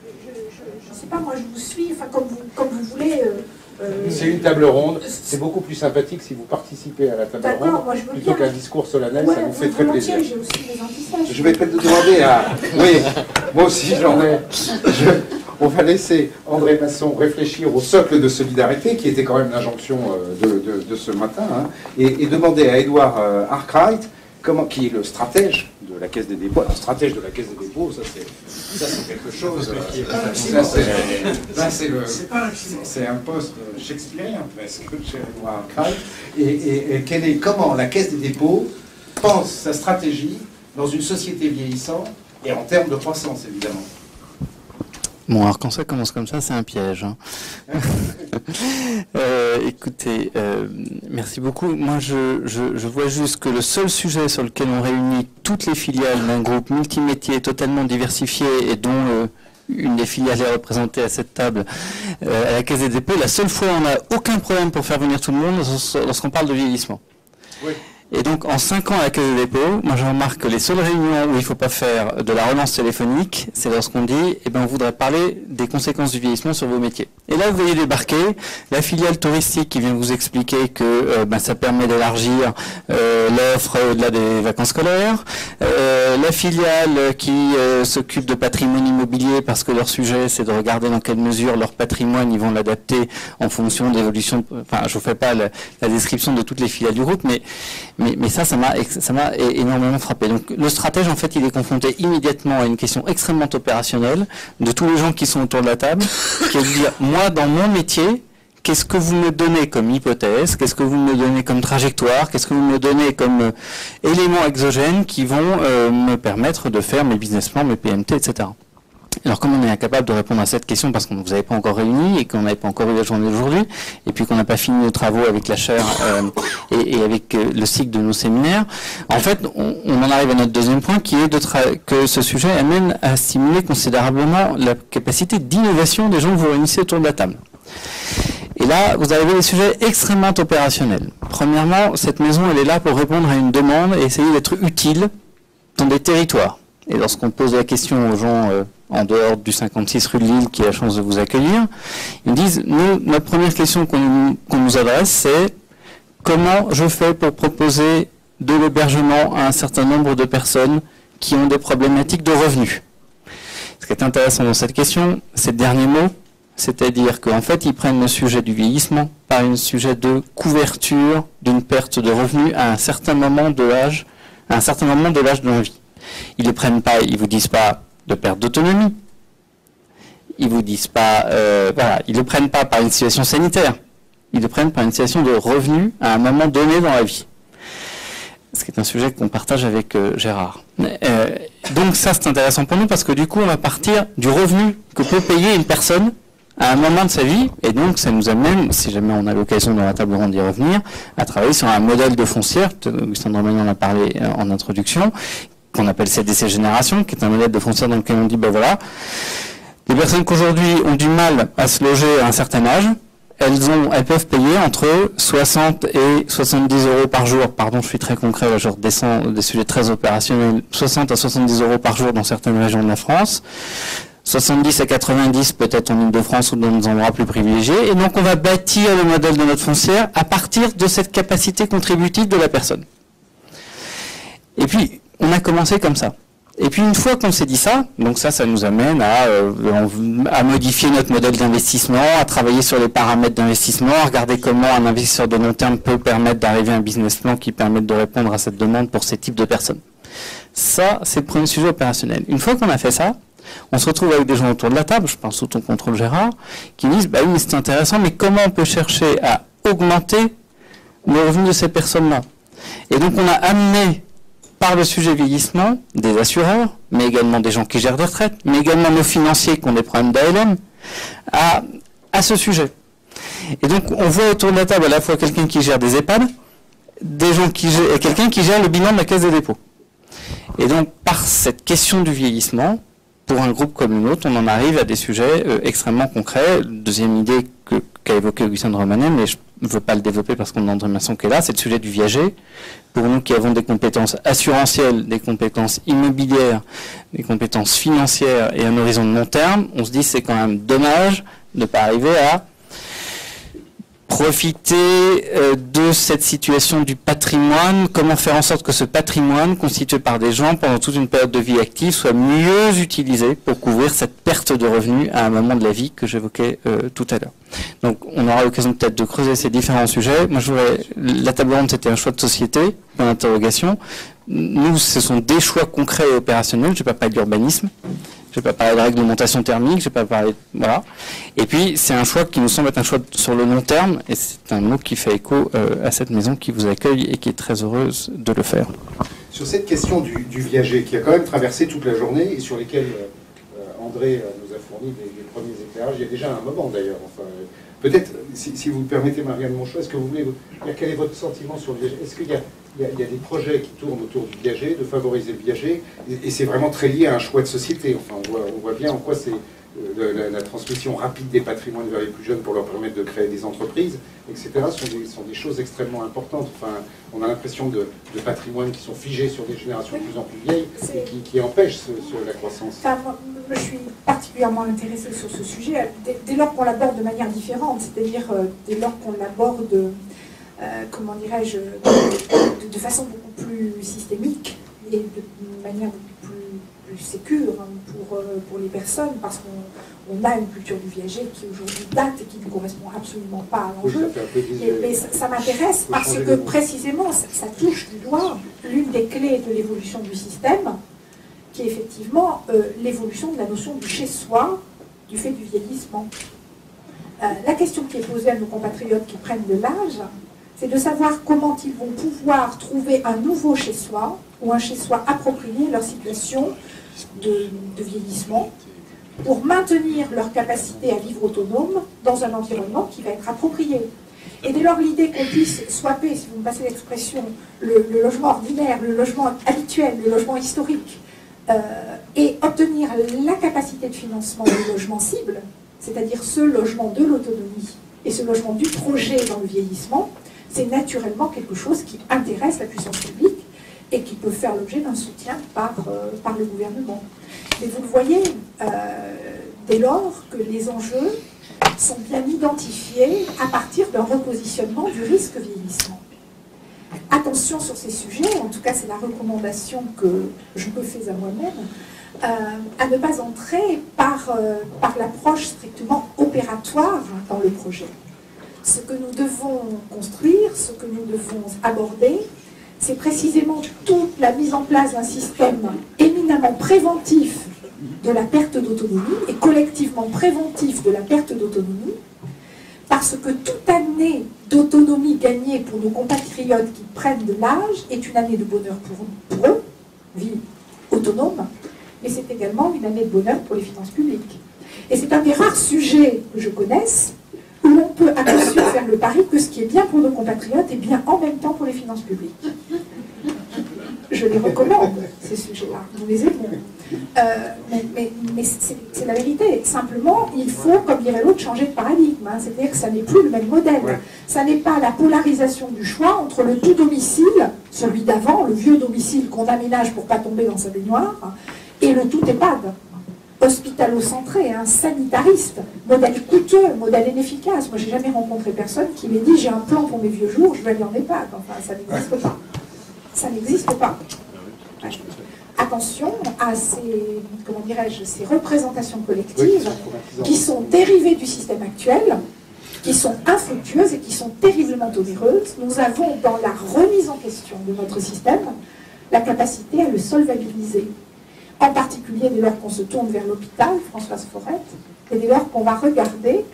Je ne sais pas, moi je vous suis, enfin comme vous voulez... C'est une table ronde, c'est beaucoup plus sympathique si vous participez à la table ronde, plutôt qu'un discours solennel, ça vous fait très plaisir. J'ai aussi des antisèches. Je vais peut-être demander à... Oui, moi aussi j'en ai. On va laisser André Masson réfléchir au socle de solidarité, qui était quand même l'injonction de ce matin, hein, et demander à Edouard Arkwright, qui est le stratège de la Caisse des dépôts. Alors, stratège de la Caisse des dépôts, ça c'est quelque chose. C'est un poste shakespearien presque chez Edouard Arkwright. Et comment la Caisse des dépôts pense sa stratégie dans une société vieillissante et en termes de croissance, évidemment. Bon, alors quand ça commence comme ça, c'est un piège. Hein. Écoutez, merci beaucoup. Moi, je vois juste que le seul sujet sur lequel on réunit toutes les filiales d'un groupe multimétier totalement diversifié et dont une des filiales est représentée à cette table à la Caisse des dépôts, la seule fois où on n'a aucun problème pour faire venir tout le monde, lorsqu'on parle de vieillissement. Oui. Et donc, en 5 ans à la Caisse des dépôts, moi je remarque que les seules réunions où il ne faut pas faire de la relance téléphonique, c'est lorsqu'on dit, eh ben, on voudrait parler des conséquences du vieillissement sur vos métiers. Et là, vous voyez débarquer la filiale touristique qui vient vous expliquer que ça permet d'élargir l'offre au-delà des vacances scolaires, la filiale qui s'occupe de patrimoine immobilier parce que leur sujet, c'est de regarder dans quelle mesure leur patrimoine, ils vont l'adapter en fonction de l'évolution. Enfin, je ne vous fais pas la description de toutes les filiales du groupe, mais ça m'a énormément frappé. Donc le stratège, en fait, il est confronté immédiatement à une question extrêmement opérationnelle de tous les gens qui sont autour de la table, qui est de dire, moi, dans mon métier, qu'est-ce que vous me donnez comme hypothèse, qu'est-ce que vous me donnez comme trajectoire, qu'est-ce que vous me donnez comme éléments exogènes qui vont me permettre de faire mes business plans, mes PMT, etc. Alors, comme on est incapable de répondre à cette question parce qu'on ne vous avait pas encore réuni et qu'on n'avait pas encore eu la journée d'aujourd'hui, et puis qu'on n'a pas fini nos travaux avec la chaire et avec le cycle de nos séminaires, en fait, on en arrive à notre deuxième point qui est que ce sujet amène à stimuler considérablement la capacité d'innovation des gens que vous réunissez autour de la table. Et là, vous avez des sujets extrêmement opérationnels. Premièrement, cette maison, elle est là pour répondre à une demande et essayer d'être utile dans des territoires. Et lorsqu'on pose la question aux gens en dehors du 56 rue de Lille qui a la chance de vous accueillir, ils disent, nous, notre première question qu'on nous adresse, c'est comment je fais pour proposer de l'hébergement à un certain nombre de personnes qui ont des problématiques de revenus. Ce qui est intéressant dans cette question, c'est le dernier mot, c'est-à-dire qu'en fait, ils prennent le sujet du vieillissement par un sujet de couverture d'une perte de revenus à un certain moment de l'âge, de la vie. Ils ne prennent pas, ils vous disent pas de perte d'autonomie. Ils vous disent pas, ils le prennent pas par une situation sanitaire. Ils le prennent par une situation de revenu à un moment donné dans la vie. Ce qui est un sujet qu'on partage avec Gérard. Donc ça, c'est intéressant pour nous parce que du coup, on va partir du revenu que peut payer une personne à un moment de sa vie, et donc ça nous amène, si jamais on a l'occasion dans la table ronde d'y revenir, à travailler sur un modèle de foncière, Augustin Dromagnon en a parlé en introduction, qu'on appelle CDC Génération, qui est un modèle de foncière dans lequel on dit, ben voilà, les personnes qu'aujourd'hui ont du mal à se loger à un certain âge, elles peuvent payer entre 60 et 70 euros par jour, pardon, je suis très concret, là, je redescends des sujets très opérationnels, 60 à 70 euros par jour dans certaines régions de la France, 70 à 90 peut-être en Ile-de-France ou dans des endroits plus privilégiés, et donc on va bâtir le modèle de notre foncière à partir de cette capacité contributive de la personne. Et puis, on a commencé comme ça. Et puis une fois qu'on s'est dit ça, donc ça nous amène à modifier notre modèle d'investissement, à travailler sur les paramètres d'investissement, à regarder comment un investisseur de long terme peut permettre d'arriver à un business plan qui permette de répondre à cette demande pour ces types de personnes. Ça, c'est le premier sujet opérationnel. Une fois qu'on a fait ça, on se retrouve avec des gens autour de la table, je pense sous ton contrôle Gérard, qui disent, bah oui, c'est intéressant, mais comment on peut chercher à augmenter le revenu de ces personnes-là? Et donc on a amené, par le sujet vieillissement, des assureurs, mais également des gens qui gèrent des retraites, mais également nos financiers qui ont des problèmes d'ALM, à ce sujet. Et donc on voit autour de la table à la fois quelqu'un qui gère des EHPAD, des gens qui gèrent, et quelqu'un qui gère le bilan de la Caisse des dépôts. Et donc par cette question du vieillissement, pour un groupe comme le nôtre, on en arrive à des sujets extrêmement concrets. Deuxième idée qu'a évoqué Augustin de Romanet, mais je ne veux pas le développer parce qu'on a André Masson qui est là, c'est le sujet du viager. Pour nous qui avons des compétences assurantielles, des compétences immobilières, des compétences financières et un horizon de long terme, on se dit c'est quand même dommage de ne pas arriver à profiter de cette situation du patrimoine, comment faire en sorte que ce patrimoine constitué par des gens pendant toute une période de vie active soit mieux utilisé pour couvrir cette perte de revenus à un moment de la vie que j'évoquais tout à l'heure. Donc on aura l'occasion peut-être de creuser ces différents sujets. Moi la table ronde c'était un choix de société, point d'interrogation. Nous ce sont des choix concrets et opérationnels, je ne vais pas parler d'urbanisme. Je ne vais pas parler de réglementation thermique, je ne vais pas parler... Voilà. Et puis, c'est un choix qui nous semble être un choix sur le long terme, et c'est un mot qui fait écho à cette maison qui vous accueille et qui est très heureuse de le faire. Sur cette question du viager, qui a quand même traversé toute la journée, et sur lesquelles André nous a fourni des premiers éclairages, il y a déjà un moment d'ailleurs. Enfin, peut-être, si vous me permettez, Marianne Monchot, est-ce que vous voulez... Quel est votre sentiment sur le viager? Est-ce qu'il y a des projets qui tournent autour du viager, de favoriser le viager, et c'est vraiment très lié à un choix de société. Enfin, on voit bien en quoi c'est la transmission rapide des patrimoines vers les plus jeunes pour leur permettre de créer des entreprises, etc. sont des choses extrêmement importantes. Enfin, on a l'impression de patrimoines qui sont figés sur des générations de plus en plus vieilles et qui empêchent la croissance. Enfin, moi, je suis particulièrement intéressée sur ce sujet dès lors qu'on l'aborde de manière différente, c'est-à-dire dès lors qu'on l'aborde comment dirais-je, de façon beaucoup plus systémique et de manière beaucoup plus sécure pour les personnes, parce qu'on a une culture du viager qui aujourd'hui date et qui ne correspond absolument pas à l'enjeu. Mais ça m'intéresse parce que précisément ça touche du doigt l'une des clés de l'évolution du système, qui est effectivement l'évolution de la notion du chez-soi du fait du vieillissement. La question qui est posée à nos compatriotes qui prennent de l'âge, c'est de savoir comment ils vont pouvoir trouver un nouveau chez-soi ou un chez-soi approprié à leur situation de vieillissement pour maintenir leur capacité à vivre autonome dans un environnement qui va être approprié. Et dès lors, l'idée qu'on puisse swapper, si vous me passez l'expression, le logement ordinaire, le logement habituel, le logement historique, et obtenir la capacité de financement du logement cible, c'est-à-dire ce logement de l'autonomie et ce logement du projet dans le vieillissement, c'est naturellement quelque chose qui intéresse la puissance publique et qui peut faire l'objet d'un soutien par le gouvernement. Mais vous le voyez, dès lors que les enjeux sont bien identifiés à partir d'un repositionnement du risque vieillissement. Attention sur ces sujets, en tout cas c'est la recommandation que je me fais à moi-même, à ne pas entrer par l'approche strictement opératoire dans le projet. Ce que nous devons construire, ce que nous devons aborder, c'est précisément toute la mise en place d'un système éminemment préventif de la perte d'autonomie et collectivement préventif de la perte d'autonomie, parce que toute année d'autonomie gagnée pour nos compatriotes qui prennent de l'âge est une année de bonheur pour eux, vie autonome, mais c'est également une année de bonheur pour les finances publiques. Et c'est un des rares sujets que je connaisse où l'on peut à coup sûr faire le pari que ce qui est bien pour nos compatriotes est bien en même temps pour les finances publiques. Je les recommande, ces sujets-là, nous les aimons. Mais c'est la vérité. Simplement, il faut, comme dirait l'autre, changer de paradigme. Hein. C'est-à-dire que ça n'est plus le même modèle. Ouais. Ça n'est pas la polarisation du choix entre le tout domicile, celui d'avant, le vieux domicile qu'on aménage pour ne pas tomber dans sa baignoire, et le tout EHPAD. Hospitalo-centré, hein, sanitariste, modèle coûteux, modèle inefficace. Moi, j'ai jamais rencontré personne qui m'ait dit j'ai un plan pour mes vieux jours, je vais aller en EHPAD. Enfin, ça n'existe pas. Ça n'existe pas. Ouais. attention à ces représentations collectives qui sont dérivées du système actuel, qui sont infructueuses et qui sont terriblement onéreuses. Nous avons, dans la remise en question de notre système, la capacité à le solvabiliser. En particulier dès lors qu'on se tourne vers l'hôpital, Françoise Forette, et dès lors qu'on va regarder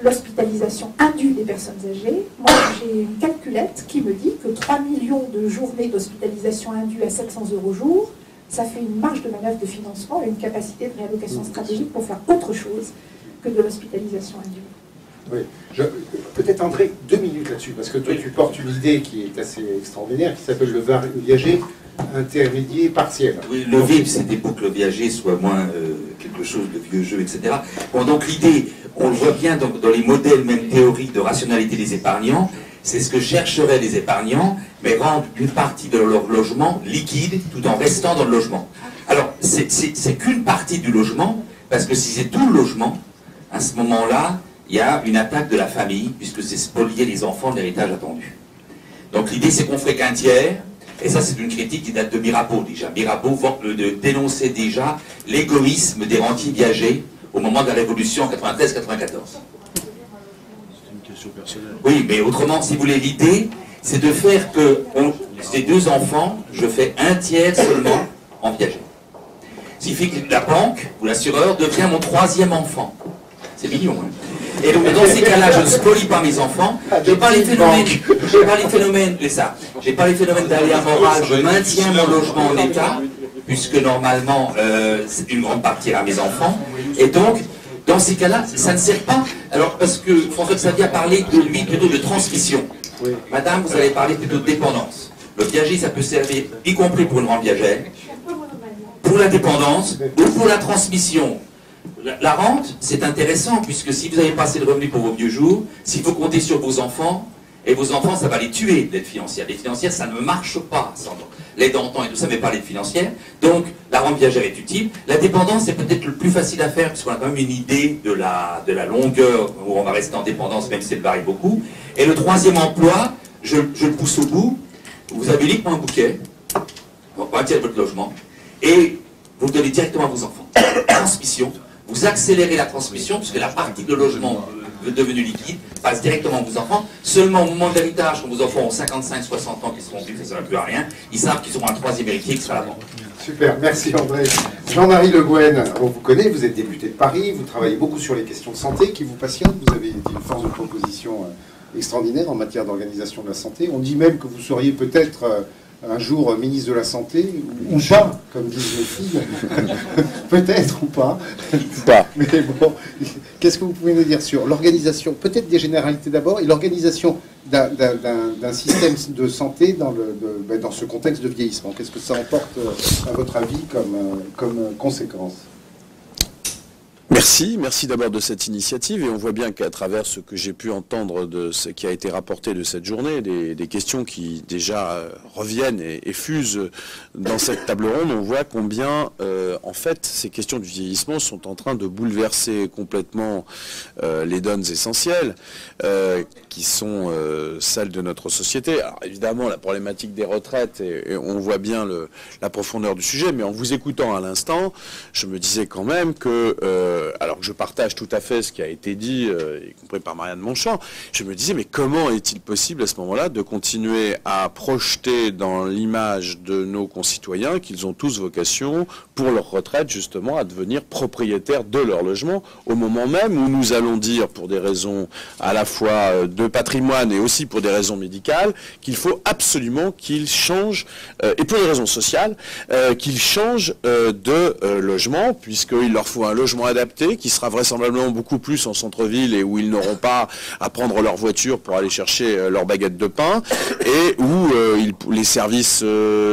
l'hospitalisation indue des personnes âgées. Moi, j'ai une calculette qui me dit que 3 millions de journées d'hospitalisation indue à 700 € jour, ça fait une marge de manœuvre de financement et une capacité de réallocation stratégique pour faire autre chose que de l'hospitalisation indue. Oui. Peut-être André, 2 minutes là-dessus, parce que toi tu portes une idée qui est assez extraordinaire, qui s'appelle le viager intermédiaire partiel. Oui, le VIP, c'était pour que le viager soit moins quelque chose de vieux jeu, etc. Bon, donc l'idée, on le voit bien donc, dans les modèles, même théoriques de rationalité des épargnants, c'est ce que chercheraient les épargnants, mais rendre une partie de leur logement liquide tout en restant dans le logement. Alors, c'est qu'une partie du logement, parce que si c'est tout le logement, à ce moment-là, il y a une attaque de la famille, puisque c'est spolier les enfants de l'héritage attendu. Donc l'idée, c'est qu'on ferait qu'un tiers, et ça c'est une critique qui date de Mirabeau déjà. Mirabeau dénonçait déjà l'égoïsme des rentiers viagers au moment de la Révolution en 93-94. C'est une question personnelle. Oui, mais autrement, si vous voulez, l'idée, c'est de faire que ces 2 enfants, je fais un tiers seulement en viager. Ce qui fait que la banque ou l'assureur devient mon 3e enfant. C'est mignon, hein. Et donc, dans ces cas-là, je ne spolie pas mes enfants. Je n'ai pas les phénomènes d'aléa moral. Je maintiens mon logement en état, puisque normalement, une grande partie ira à mes enfants. Et donc, dans ces cas-là, ça ne sert pas. Alors, parce que François Xavier a parlé de lui plutôt de transmission. Madame, vous allez parler plutôt de dépendance. Le viager, ça peut servir, y compris pour une rente viagère, pour la dépendance ou pour la transmission. La rente, c'est intéressant, puisque si vous n'avez pas assez de revenus pour vos vieux jours, s'il faut compter sur vos enfants, et vos enfants, ça va les tuer, l'aide financière. L'aide financière, ça ne marche pas. L'aide d'antan et tout ça, mais pas l'aide financière. Donc, la rente viagère est utile. La dépendance, c'est peut-être le plus facile à faire, puisqu'on a quand même une idée de la longueur où on va rester en dépendance, même si elle varie beaucoup. Et le 3e emploi, je le pousse au bout. Vous avez uniquement un bouquet, pour un tiers de votre logement, et vous le donnez directement à vos enfants. Transmission. Vous accélérez la transmission, puisque la partie de logement devenue liquide passe directement à vos enfants. Seulement au moment de l'héritage, quand vos enfants ont 55-60 ans, qui seront vieux, ça ne sert plus à rien, ils savent qu'ils auront un 3e héritier qui sera la banque. Super, merci André. Jean-Marie Le Guen, on vous connaît, vous êtes député de Paris, vous travaillez beaucoup sur les questions de santé qui vous passionnent, vous avez une force de proposition extraordinaire en matière d'organisation de la santé. On dit même que vous seriez peut-être un jour ministre de la Santé, ou pas, comme disent les filles, peut-être ou pas. Mais bon, qu'est-ce que vous pouvez nous dire sur l'organisation, peut-être des généralités d'abord, et l'organisation d'un système de santé dans ce contexte de vieillissement? Qu'est-ce que ça emporte, à votre avis, comme conséquence? Merci d'abord de cette initiative, et on voit bien qu'à travers ce que j'ai pu entendre de ce qui a été rapporté de cette journée, des questions qui déjà reviennent et fusent dans cette table ronde, on voit combien en fait ces questions du vieillissement sont en train de bouleverser complètement les donnes essentielles qui sont celles de notre société. Alors évidemment la problématique des retraites, et on voit bien la profondeur du sujet, mais en vous écoutant à l'instant, je me disais quand même que alors que je partage tout à fait ce qui a été dit, y compris par Marianne Monchamp, je me disais, mais comment est-il possible à ce moment-là de continuer à projeter dans l'image de nos concitoyens qu'ils ont tous vocation, pour leur retraite, justement, à devenir propriétaires de leur logement, au moment même où nous allons dire, pour des raisons à la fois de patrimoine et aussi pour des raisons médicales, qu'il faut absolument qu'ils changent, et pour des raisons sociales, qu'ils changent de logement, puisqu'il leur faut un logement adapté, qui sera vraisemblablement beaucoup plus en centre-ville, et où ils n'auront pas à prendre leur voiture pour aller chercher leur baguette de pain, et où les services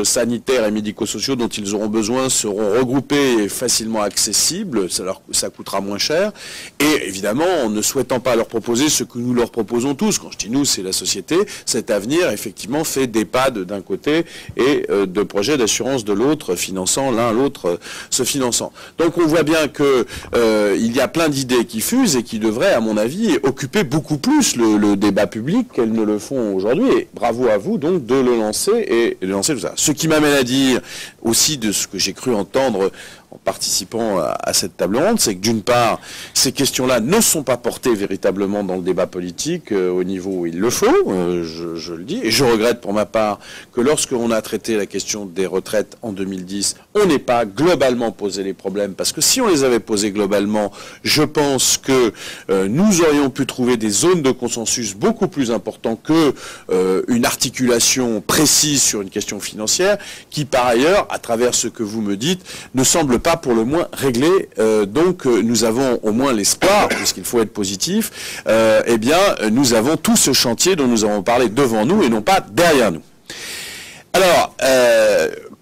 sanitaires et médico-sociaux dont ils auront besoin seront seront regroupés et facilement accessibles, ça coûtera moins cher, et évidemment, en ne souhaitant pas leur proposer ce que nous leur proposons tous, quand je dis nous, c'est la société, cet avenir, effectivement, fait d'EHPAD d'un côté et de projets d'assurance de l'autre, finançant l'un l'autre, se finançant. Donc on voit bien que il y a plein d'idées qui fusent et qui devraient, à mon avis, occuper beaucoup plus le débat public qu'elles ne le font aujourd'hui. Et bravo à vous, donc, de le lancer et de lancer tout ça. Ce qui m'amène à dire aussi de ce que j'ai cru entendre en participant à cette table ronde, c'est que d'une part, ces questions-là ne sont pas portées véritablement dans le débat politique au niveau où il le faut, je le dis, et je regrette pour ma part que lorsque on a traité la question des retraites en 2010, on n'ait pas globalement posé les problèmes, parce que si on les avait posés globalement, je pense que nous aurions pu trouver des zones de consensus beaucoup plus importantes que une articulation précise sur une question financière, qui par ailleurs, à travers ce que vous me dites, ne semble pas pour le moins réglé. Donc nous avons au moins l'espoir, puisqu'il faut être positif, eh bien nous avons tout ce chantier dont nous avons parlé devant nous et non pas derrière nous. Alors,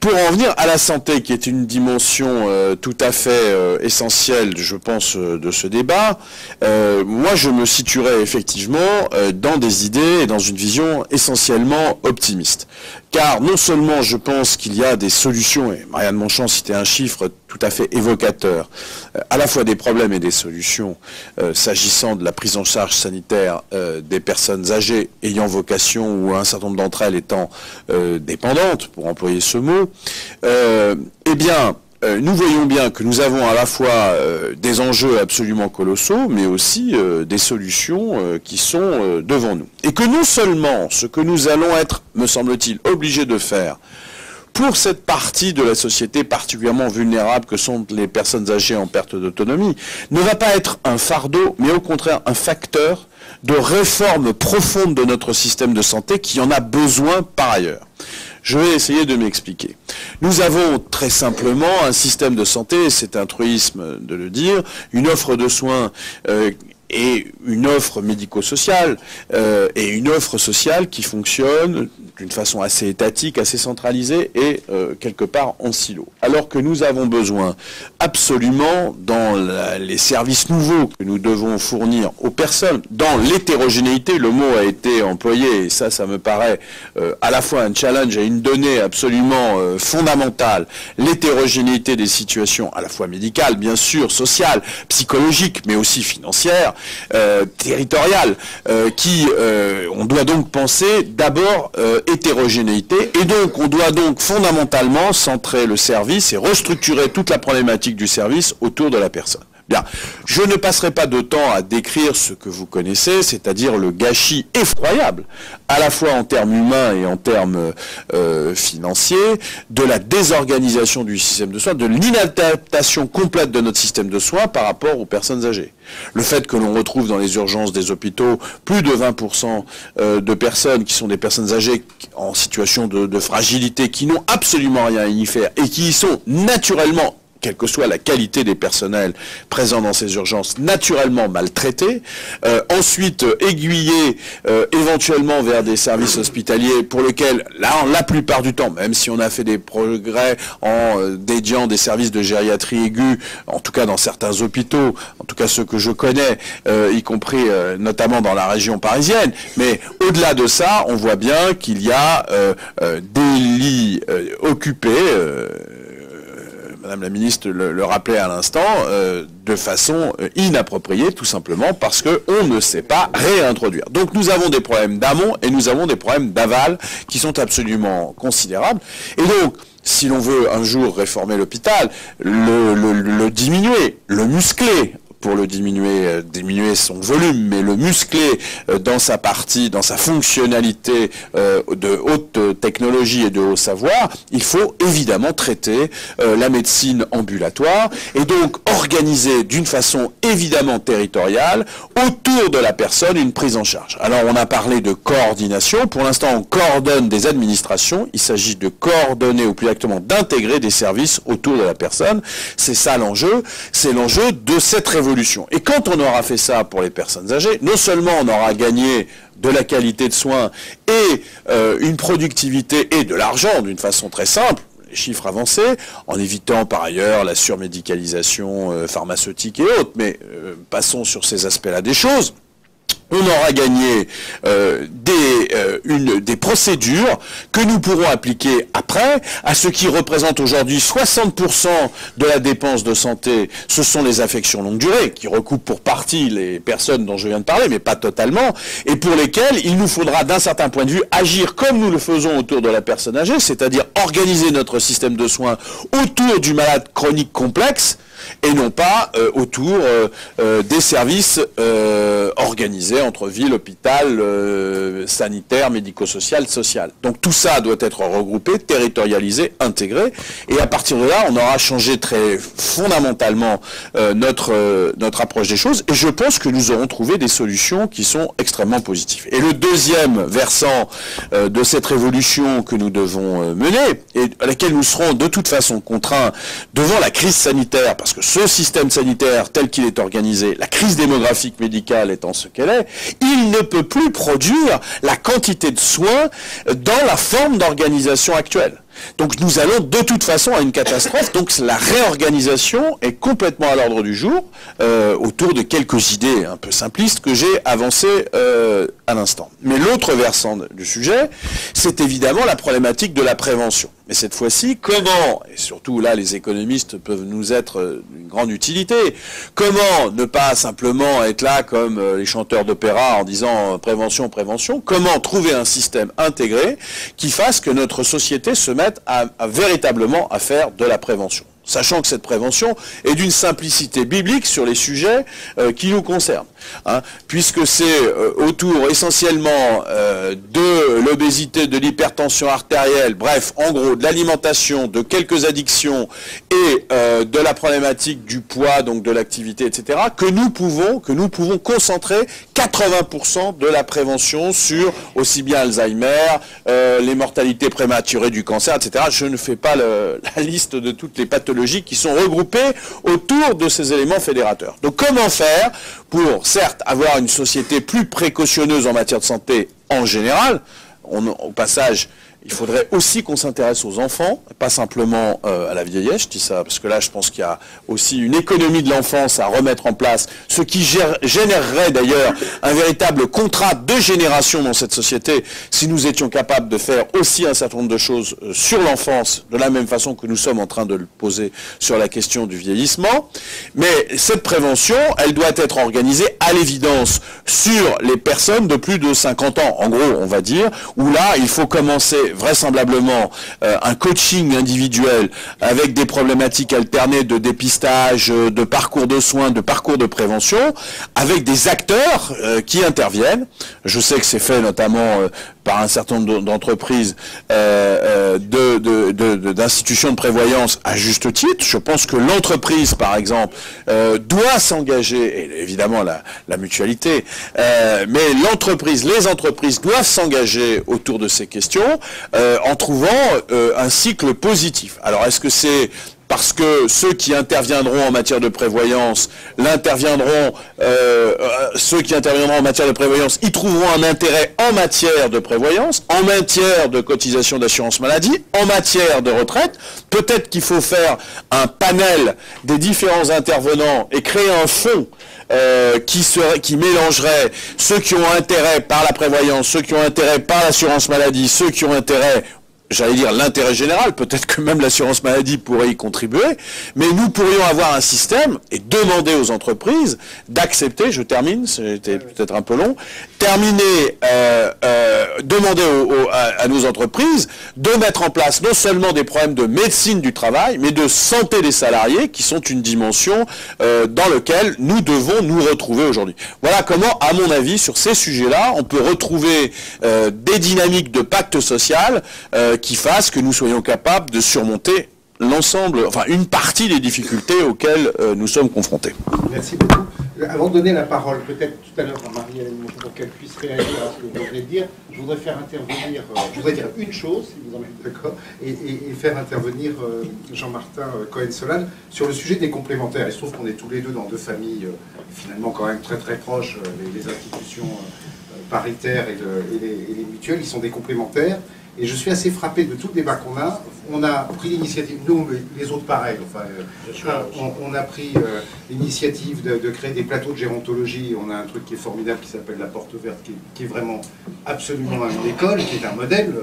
pour en venir à la santé, qui est une dimension tout à fait essentielle, je pense, de ce débat, moi je me situerais effectivement dans des idées et dans une vision essentiellement optimiste. Car non seulement je pense qu'il y a des solutions, et Marianne Monchamp citait un chiffre tout à fait évocateur, à la fois des problèmes et des solutions s'agissant de la prise en charge sanitaire des personnes âgées ayant vocation ou un certain nombre d'entre elles étant dépendantes, pour employer ce mot, eh bien, nous voyons bien que nous avons à la fois des enjeux absolument colossaux, mais aussi des solutions qui sont devant nous. Et que non seulement ce que nous allons être, me semble-t-il, obligés de faire pour cette partie de la société particulièrement vulnérable que sont les personnes âgées en perte d'autonomie, ne va pas être un fardeau, mais au contraire un facteur de réforme profonde de notre système de santé qui en a besoin par ailleurs. Je vais essayer de m'expliquer. Nous avons très simplement un système de santé, c'est un truisme de le dire, une offre de soins et une offre médico-sociale et une offre sociale qui fonctionne d'une façon assez étatique, assez centralisée et quelque part en silo. Alors que nous avons besoin absolument dans les services nouveaux que nous devons fournir aux personnes, dans l'hétérogénéité, le mot a été employé et ça me paraît à la fois un challenge et une donnée absolument fondamentale, l'hétérogénéité des situations à la fois médicales, bien sûr, sociales, psychologiques, mais aussi financières, territoriales, on doit donc penser d'abord hétérogénéité, et donc on doit donc fondamentalement centrer le service et restructurer toute la problématique du service autour de la personne. Bien, je ne passerai pas de temps à décrire ce que vous connaissez, c'est-à-dire le gâchis effroyable, à la fois en termes humains et en termes financiers, de la désorganisation du système de soins, de l'inadaptation complète de notre système de soins par rapport aux personnes âgées. Le fait que l'on retrouve dans les urgences des hôpitaux plus de 20% de personnes qui sont des personnes âgées en situation de fragilité, qui n'ont absolument rien à y faire et qui y sont naturellement, quelle que soit la qualité des personnels présents dans ces urgences, naturellement maltraités, ensuite aiguillés éventuellement vers des services hospitaliers pour lesquels, là, la plupart du temps, même si on a fait des progrès en dédiant des services de gériatrie aiguë, en tout cas dans certains hôpitaux, en tout cas ceux que je connais, y compris notamment dans la région parisienne, mais au-delà de ça, on voit bien qu'il y a des lits occupés, Madame la ministre le rappelait à l'instant, de façon inappropriée, tout simplement parce qu'on ne sait pas réintroduire. Donc nous avons des problèmes d'amont et nous avons des problèmes d'aval qui sont absolument considérables. Et donc, si l'on veut un jour réformer l'hôpital, le diminuer, le muscler, pour le diminuer son volume, mais le muscler dans sa partie, dans sa fonctionnalité de haute technologie et de haut savoir, il faut évidemment traiter la médecine ambulatoire et donc organiser d'une façon évidemment territoriale autour de la personne une prise en charge. Alors on a parlé de coordination, pour l'instant on coordonne des administrations, il s'agit de coordonner ou plus exactement d'intégrer des services autour de la personne, c'est ça l'enjeu, c'est l'enjeu de cette révolution. Et quand on aura fait ça pour les personnes âgées, non seulement on aura gagné de la qualité de soins et une productivité et de l'argent d'une façon très simple. chiffres avancés, en évitant par ailleurs la surmédicalisation pharmaceutique et autres, mais passons sur ces aspects-là des choses. On aura gagné des procédures que nous pourrons appliquer après à ce qui représente aujourd'hui 60% de la dépense de santé. Ce sont les affections longue durée, qui recoupent pour partie les personnes dont je viens de parler, mais pas totalement, et pour lesquelles il nous faudra, d'un certain point de vue, agir comme nous le faisons autour de la personne âgée, c'est-à-dire organiser notre système de soins autour du malade chronique complexe, et non pas autour des services organisés entre ville, hôpital, sanitaire, médico-social, social. Donc tout ça doit être regroupé, territorialisé, intégré, et à partir de là, on aura changé très fondamentalement notre approche des choses, et je pense que nous aurons trouvé des solutions qui sont extrêmement positives. Et le deuxième versant de cette révolution que nous devons mener, et à laquelle nous serons de toute façon contraints devant la crise sanitaire, parce que ce système sanitaire tel qu'il est organisé, la crise démographique médicale étant ce qu'elle est, il ne peut plus produire la quantité de soins dans la forme d'organisation actuelle. Donc nous allons de toute façon à une catastrophe, donc la réorganisation est complètement à l'ordre du jour, autour de quelques idées un peu simplistes que j'ai avancées à l'instant. Mais l'autre versant du sujet, c'est évidemment la problématique de la prévention. Mais cette fois-ci, comment, et surtout là les économistes peuvent nous être d'une grande utilité, comment ne pas simplement être là comme les chanteurs d'opéra en disant prévention, prévention, comment trouver un système intégré qui fasse que notre société se mette à véritablement à faire de la prévention. Sachant que cette prévention est d'une simplicité biblique sur les sujets qui nous concernent. Hein, puisque c'est autour essentiellement de l'obésité, de l'hypertension artérielle, bref, en gros, de l'alimentation, de quelques addictions et de la problématique du poids, donc de l'activité, etc., que nous pouvons concentrer 80% de la prévention sur aussi bien Alzheimer, les mortalités prématurées du cancer, etc. Je ne fais pas la liste de toutes les pathologies qui sont regroupées autour de ces éléments fédérateurs. Donc comment faire pour, certes, avoir une société plus précautionneuse en matière de santé en général, au passage, il faudrait aussi qu'on s'intéresse aux enfants, pas simplement à la vieillesse, je dis ça parce que là je pense qu'il y a aussi une économie de l'enfance à remettre en place, ce qui générerait d'ailleurs un véritable contrat de génération dans cette société si nous étions capables de faire aussi un certain nombre de choses sur l'enfance, de la même façon que nous sommes en train de le poser sur la question du vieillissement. Mais cette prévention, elle doit être organisée à l'évidence sur les personnes de plus de 50 ans, en gros on va dire, où là il faut commencer vraisemblablement un coaching individuel avec des problématiques alternées de dépistage, de parcours de soins, de parcours de prévention, avec des acteurs qui interviennent. Je sais que c'est fait notamment par un certain nombre d'entreprises, d'institutions de prévoyance à juste titre. Je pense que l'entreprise, par exemple, doit s'engager, et évidemment la mutualité, mais les entreprises doivent s'engager autour de ces questions en trouvant un cycle positif. Alors est-ce que c'est parce que ceux qui interviendront en matière de prévoyance, ceux qui interviendront en matière de prévoyance, ils trouveront un intérêt en matière de prévoyance, en matière de cotisation d'assurance maladie, en matière de retraite. Peut-être qu'il faut faire un panel des différents intervenants et créer un fonds qui mélangerait ceux qui ont intérêt par la prévoyance, ceux qui ont intérêt par l'assurance maladie, ceux qui ont intérêt, j'allais dire l'intérêt général, peut-être que même l'assurance maladie pourrait y contribuer, mais nous pourrions avoir un système et demander aux entreprises d'accepter, je termine, c'était peut-être un peu long, demander à nos entreprises de mettre en place non seulement des problèmes de médecine du travail, mais de santé des salariés, qui sont une dimension dans laquelle nous devons nous retrouver aujourd'hui. Voilà comment, à mon avis, sur ces sujets-là, on peut retrouver des dynamiques de pacte social qui fassent que nous soyons capables de surmonter l'ensemble, enfin une partie des difficultés auxquelles nous sommes confrontés. Merci beaucoup. Avant de donner la parole, peut-être tout à l'heure à Marie-Hélène Mongeau pour qu'elle puisse réagir à ce que vous venez de dire, je voudrais faire intervenir, je voudrais dire une chose, si vous en êtes d'accord, et faire intervenir Jean-Martin Cohen-Solane sur le sujet des complémentaires. Il se trouve qu'on est tous les deux dans deux familles finalement quand même très très proches, les institutions paritaires et les mutuelles, ils sont des complémentaires. Et je suis assez frappé de tout le débat qu'on a. on a pris l'initiative, nous, les autres pareils, enfin, on a pris l'initiative de créer des plateaux de gérontologie. On a un truc qui est formidable qui s'appelle la Porte Verte, qui est vraiment absolument une école, qui est un modèle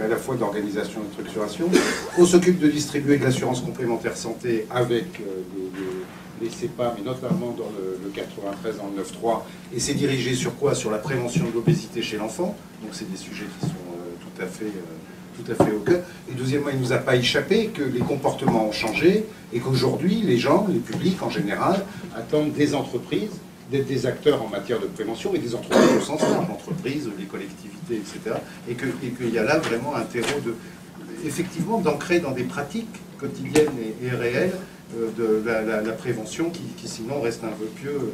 à la fois d'organisation et de structuration. On s'occupe de distribuer de l'assurance complémentaire santé avec les CEPA, mais notamment dans le 93, dans le 9.3. Et c'est dirigé sur quoi? Sur la prévention de l'obésité chez l'enfant. Donc c'est des sujets qui sont tout à fait au cœur. Et deuxièmement, il ne nous a pas échappé que les comportements ont changé et qu'aujourd'hui, les gens, les publics en général, attendent des entreprises d'être des acteurs en matière de prévention et des entreprises au sens large, l'entreprise, les collectivités, etc. Et qu'il y a là vraiment un terreau effectivement d'ancrer dans des pratiques quotidiennes et réelles de la prévention qui sinon reste un vœu pieux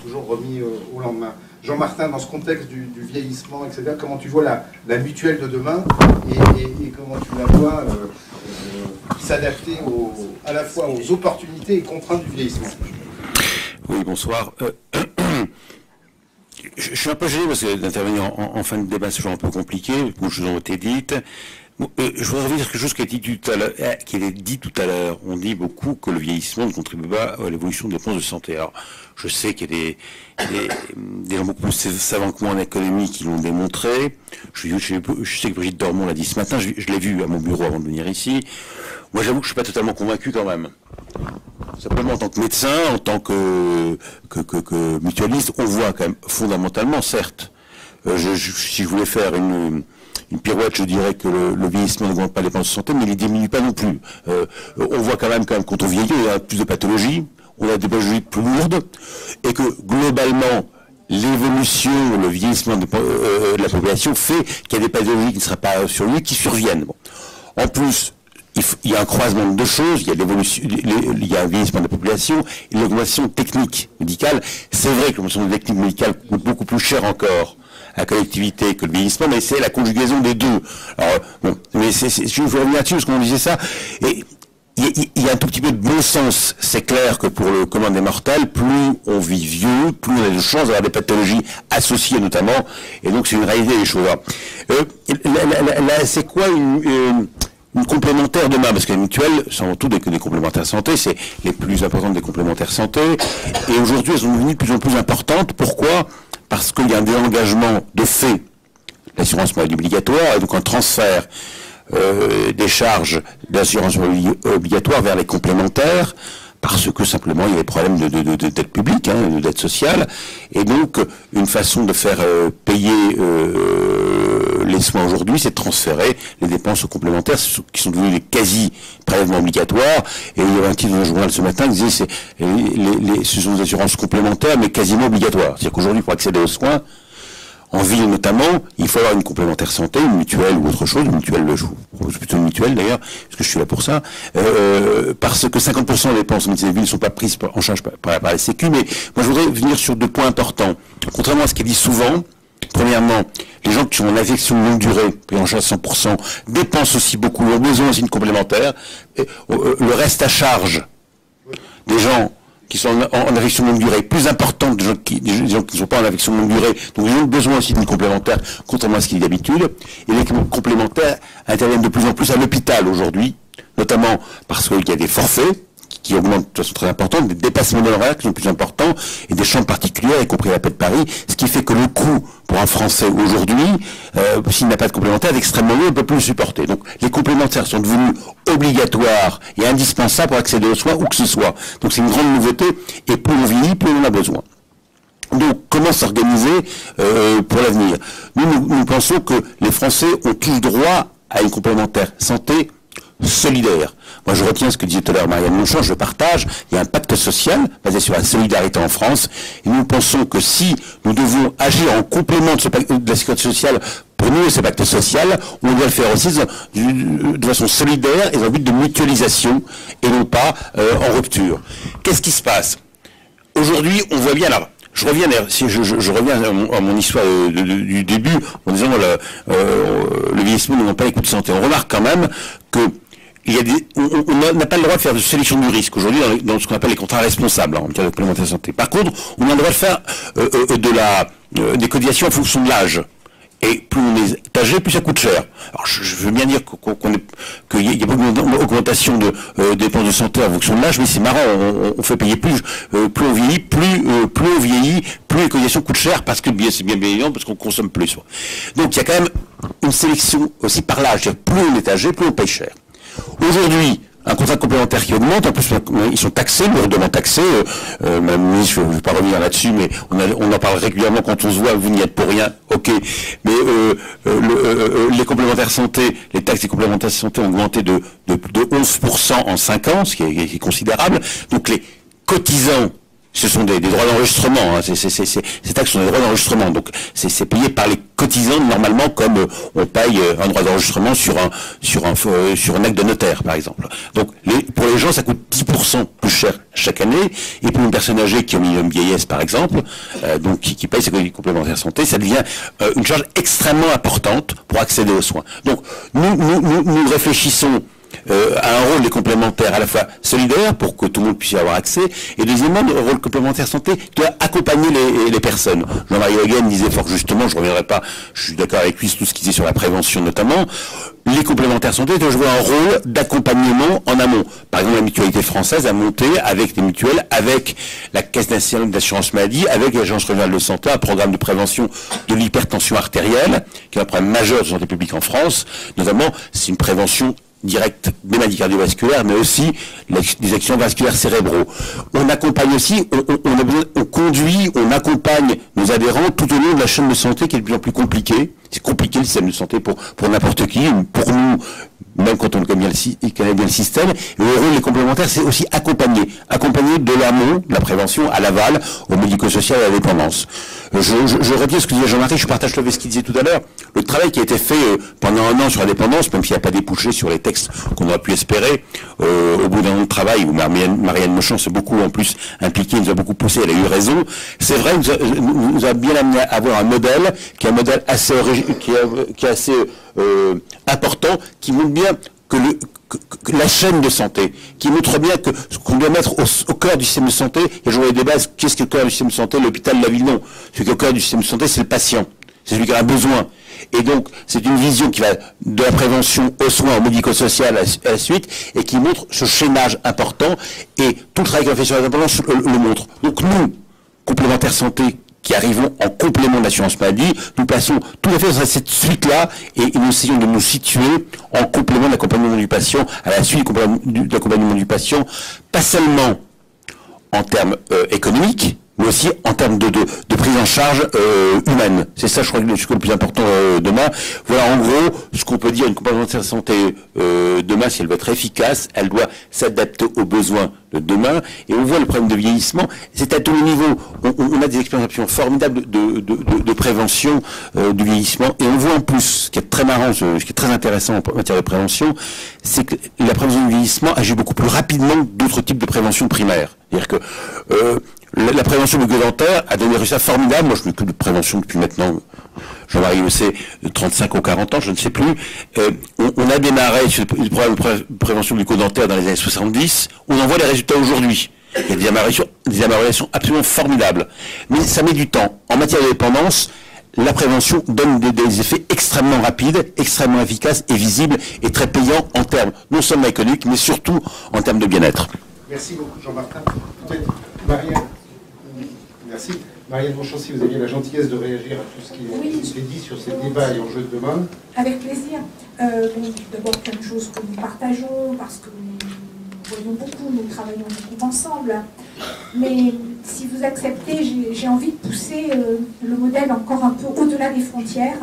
toujours remis au lendemain. Jean-Martin, dans ce contexte du vieillissement, etc., comment tu vois la mutuelle de demain et comment tu la vois s'adapter à la fois aux opportunités et contraintes du vieillissement? Oui, bonsoir. Je suis un peu gêné parce que d'intervenir en fin de débat, c'est toujours un peu compliqué, beaucoup de choses ont été dites. Je voudrais revenir sur quelque chose qui a été dit tout à l'heure. On dit beaucoup que le vieillissement ne contribue pas à l'évolution des dépenses de santé. Alors, je sais qu'il y a des gens beaucoup plus savants que moi en économie qui l'ont démontré. Je sais que Brigitte Dormont l'a dit ce matin, je l'ai vu à mon bureau avant de venir ici. Moi, j'avoue que je suis pas totalement convaincu quand même. Simplement, en tant que médecin, en tant que mutualiste, on voit quand même fondamentalement, certes, si je voulais faire une pirouette, je dirais que le vieillissement n'augmente pas les dépenses de santé, mais il ne diminue pas non plus. On voit quand même quand on vieillit, il y a plus de pathologies, on a des pathologies plus lourdes, et que globalement, l'évolution, le vieillissement de la population fait qu'il y a des pathologies qui ne seraient pas sur lui, qui surviennent. Bon. En plus, il y a un croisement de deux choses, il y a un vieillissement de la population et l'augmentation technique médicale. C'est vrai que l'augmentation technique médicale coûte beaucoup plus cher encore à la collectivité que le vieillissement, mais c'est la conjugaison des deux. Alors, bon, mais je veux revenir là-dessus parce qu'on disait ça, et il y a un tout petit peu de bon sens. C'est clair que pour le commun des mortels, plus on vit vieux, plus on a de chances d'avoir des pathologies associées notamment, et donc c'est une réalité des choses. C'est quoi une complémentaire demain, parce que les mutuelles sont avant tout des complémentaires santé, c'est les plus importantes des complémentaires santé, et aujourd'hui elles sont devenues de plus en plus importantes. Pourquoi? Parce qu'il y a un désengagement de fait, l'assurance maladie obligatoire, et donc un transfert des charges d'assurance obligatoire vers les complémentaires, parce que simplement il y a des problèmes de dette publique, de dette sociale, et donc une façon de faire payer les soins aujourd'hui, c'est de transférer les dépenses complémentaires qui sont devenues des quasi-prélèvements obligatoires. Et il y avait un titre dans le journal ce matin qui disait ce sont des assurances complémentaires mais quasiment obligatoires. C'est-à-dire qu'aujourd'hui, pour accéder aux soins, en ville notamment, il faut avoir une complémentaire santé, une mutuelle ou autre chose, une mutuelle, je vous propose plutôt une mutuelle d'ailleurs, parce que je suis là pour ça, parce que 50% des dépenses de ville ne sont pas prises en charge par la Sécu. Mais moi je voudrais venir sur deux points importants. Contrairement à ce qui est dit souvent, premièrement, les gens qui ont une affection de longue durée, pris en charge 100%, dépensent aussi beaucoup, ont besoin aussi d'une complémentaire. Le reste à charge des gens qui sont en affection de longue durée, plus importante des gens qui ne sont pas en affection de longue durée, donc ils ont besoin aussi d'une complémentaire, contrairement à ce qu'il y a d'habitude. Et les complémentaires interviennent de plus en plus à l'hôpital aujourd'hui, notamment parce qu'il y a des forfaits qui augmentent de façon très importante, des dépassements d'honoraires qui sont plus importants, et des chambres particulières, y compris la paix de Paris, ce qui fait que le coût pour un Français aujourd'hui, s'il n'a pas de complémentaire, est extrêmement lourd, il ne peut plus le supporter. Donc les complémentaires sont devenus obligatoires et indispensables pour accéder aux soins, où que ce soit. Donc c'est une grande nouveauté, et plus on vieillit, plus on en a besoin. Donc, comment s'organiser pour l'avenir? Nous pensons que les Français ont tous droit à une complémentaire santé solidaire. Moi, je retiens ce que disait tout à l'heure Marianne Monchamp, je partage. Il y a un pacte social basé sur la solidarité en France. Et nous pensons que si nous devons agir en complément de la sécurité sociale pour nous, ce pacte social, on doit le faire aussi de façon solidaire et dans le but de mutualisation et non pas en rupture. Qu'est-ce qui se passe? Aujourd'hui, on voit bien là. Je reviens à mon histoire du début en disant le vieillissement n'augmente pas les coûts de santé. On remarque quand même que on n'a pas le droit de faire de sélection du risque aujourd'hui dans ce qu'on appelle les contrats responsables en matière de complémentaire santé. Par contre, on a le droit de faire des cotisations en fonction de l'âge. Et plus on est âgé, plus ça coûte cher. Alors je veux bien dire qu'il y a beaucoup d'augmentation de dépenses de santé en fonction de l'âge, mais c'est marrant, on fait payer plus on vieillit, plus les cotisations coûtent cher parce que c'est bien évident, parce qu'on consomme plus. Donc il y a quand même une sélection aussi par l'âge. Plus on est âgé, plus on paye cher. Aujourd'hui, un contrat complémentaire qui augmente, en plus ils sont taxés, lourdement taxés. Madame la ministre, je ne vais pas revenir là-dessus, mais on en parle régulièrement quand on se voit, vous n'y êtes pour rien, ok. Mais les complémentaires santé, les taxes des complémentaires santé ont augmenté de 11% en 5 ans, ce qui est considérable. Donc les cotisants, ce sont des droits d'enregistrement, hein. Ces taxes sont des droits d'enregistrement, donc c'est payé par les cotisants normalement, comme on paye un droit d'enregistrement sur un acte de notaire, par exemple. Donc pour les gens, ça coûte 10% plus cher chaque année, et pour une personne âgée qui est au minimum vieillesse, par exemple, donc qui paye ses complémentaires santé, ça devient une charge extrêmement importante pour accéder aux soins. Donc nous réfléchissons à un rôle des complémentaires à la fois solidaire pour que tout le monde puisse y avoir accès, et deuxièmement, le rôle complémentaire santé doit accompagner les personnes. Jean-Marie Le Guen disait fort justement, je ne reviendrai pas, je suis d'accord avec lui sur tout ce qu'il disait sur la prévention notamment, les complémentaires santé doivent jouer un rôle d'accompagnement en amont. Par exemple, la mutualité française a monté avec des mutuelles, avec la Caisse nationale d'assurance maladie, avec l'Agence régionale de santé, un programme de prévention de l'hypertension artérielle, qui est un problème majeur de santé publique en France. Notamment, c'est une prévention direct des maladies cardiovasculaires, mais aussi des accidents vasculaires cérébraux. On accompagne aussi, on conduit, on accompagne nos adhérents tout au long de la chaîne de santé qui est de plus en plus compliquée. C'est compliqué le système de santé pour n'importe qui, pour nous, même quand on connaît bien le système. Et le rôle des complémentaires, c'est aussi accompagner de l'amont, de la prévention, à l'aval, au médico-social et à la dépendance. Je retiens ce que disait Jean-Marie, je partage ce qu'il disait tout à l'heure. Le travail qui a été fait pendant un an sur la dépendance, même s'il n'y a pas débouché sur les textes qu'on aurait pu espérer, au bout d'un an de travail, où Marianne Mochon s'est beaucoup en plus impliquée, nous a beaucoup poussé, elle a eu raison. C'est vrai, nous a bien amené à avoir un modèle, qui est un modèle assez important, qui montre bien que la chaîne de santé, qui montre bien que ce qu'on doit mettre au cœur du système de santé, il y a toujours des débats, qu'est-ce qui est au cœur du système de santé, l'hôpital, la ville, non. Ce qui est au cœur du système de santé, c'est le patient. C'est celui qui en a besoin. Et donc, c'est une vision qui va de la prévention aux soins, au médico-social à la suite, et qui montre ce chaînage important, et tout le travail qu'on a fait sur la dépendance le montre. Donc nous, complémentaires santé, qui arrivons en complément de l'assurance maladie, nous passons tout à fait dans cette suite-là, et nous essayons de nous situer en complément de l'accompagnement du patient, à la suite de l'accompagnement du patient, pas seulement en termes économiques, mais aussi en termes de prise en charge humaine. C'est ça, je crois, le plus important demain. Voilà, en gros, ce qu'on peut dire, une complémentaire santé demain, si elle veut être efficace, elle doit s'adapter aux besoins de demain. Et on voit le problème de vieillissement, c'est à tous les niveaux. On a des expérimentations formidables de prévention du vieillissement. Et on voit en plus, ce qui est très marrant, ce qui est très intéressant en matière de prévention, c'est que la prévention du vieillissement agit beaucoup plus rapidement que d'autres types de prévention primaire. C'est-à-dire que la prévention bucco-dentaire a donné des résultats formidables. Moi, je m'occupe de prévention depuis maintenant, Jean-Marie le sait, de 35 ou 40 ans, je ne sais plus. On a démarré sur le programme de prévention bucco-dentaire dans les années 70. On en voit les résultats aujourd'hui. Il y a des améliorations absolument formidables. Mais ça met du temps. En matière de dépendance, la prévention donne des effets extrêmement rapides, extrêmement efficaces et visibles, et très payants en termes non seulement économiques, mais surtout en termes de bien-être. Merci beaucoup, Jean-Martin. Peut-être Marianne. Merci. Marianne Mochon, si vous aviez la gentillesse de réagir à tout ce qui est dit sur ces débats et enjeux de demain. Avec plaisir. D'abord, plein de choses que nous partageons, parce que nous voyons beaucoup, nous travaillons beaucoup ensemble. Mais si vous acceptez, j'ai envie de pousser le modèle encore un peu au-delà des frontières,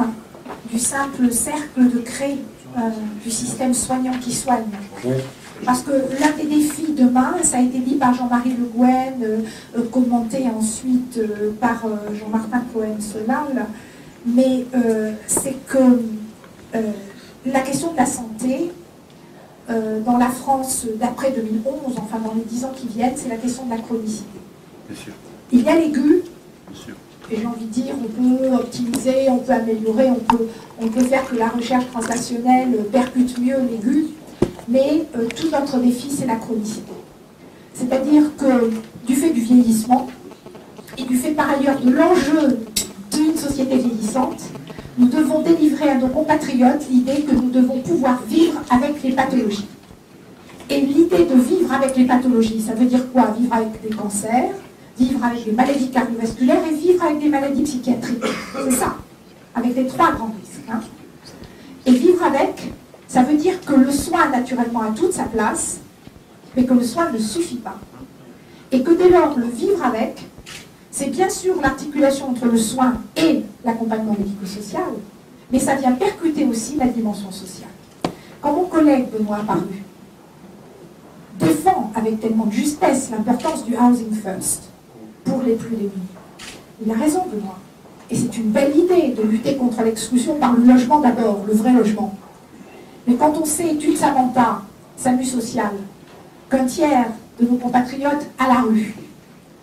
du simple cercle de craie du système soignant qui soigne. Oui. Parce que l'un des défis demain, ça a été dit par Jean-Marie Le Guen, commenté ensuite par Jean-Martin Cohen-Solal, mais c'est que la question de la santé, dans la France d'après 2011, enfin dans les 10 ans qui viennent, c'est la question de la chronicité. Bien sûr. Il y a l'aigu, et j'ai envie de dire, on peut optimiser, on peut améliorer, on peut faire que la recherche translationnelle percute mieux l'aigu, mais tout notre défi, c'est la chronicité. C'est-à-dire que du fait du vieillissement, et du fait par ailleurs de l'enjeu d'une société vieillissante, nous devons délivrer à nos compatriotes l'idée que nous devons pouvoir vivre avec les pathologies. Et l'idée de vivre avec les pathologies, ça veut dire quoi? Vivre avec des cancers, vivre avec des maladies cardiovasculaires et vivre avec des maladies psychiatriques. C'est ça, avec les 3 grands risques. Hein. Et vivre avec, ça veut dire que le soin, naturellement, a toute sa place, mais que le soin ne suffit pas. Et que dès lors, le vivre avec, c'est bien sûr l'articulation entre le soin et l'accompagnement médico-social, mais ça vient percuter aussi la dimension sociale. Quand mon collègue Benoît Apparu défend avec tellement de justesse l'importance du housing first pour les plus démunis, il a raison, Benoît. Et c'est une belle idée de lutter contre l'exclusion par le logement d'abord, le vrai logement. Mais quand on sait, étude Samantha, SAMU social, qu'un tiers de nos compatriotes à la rue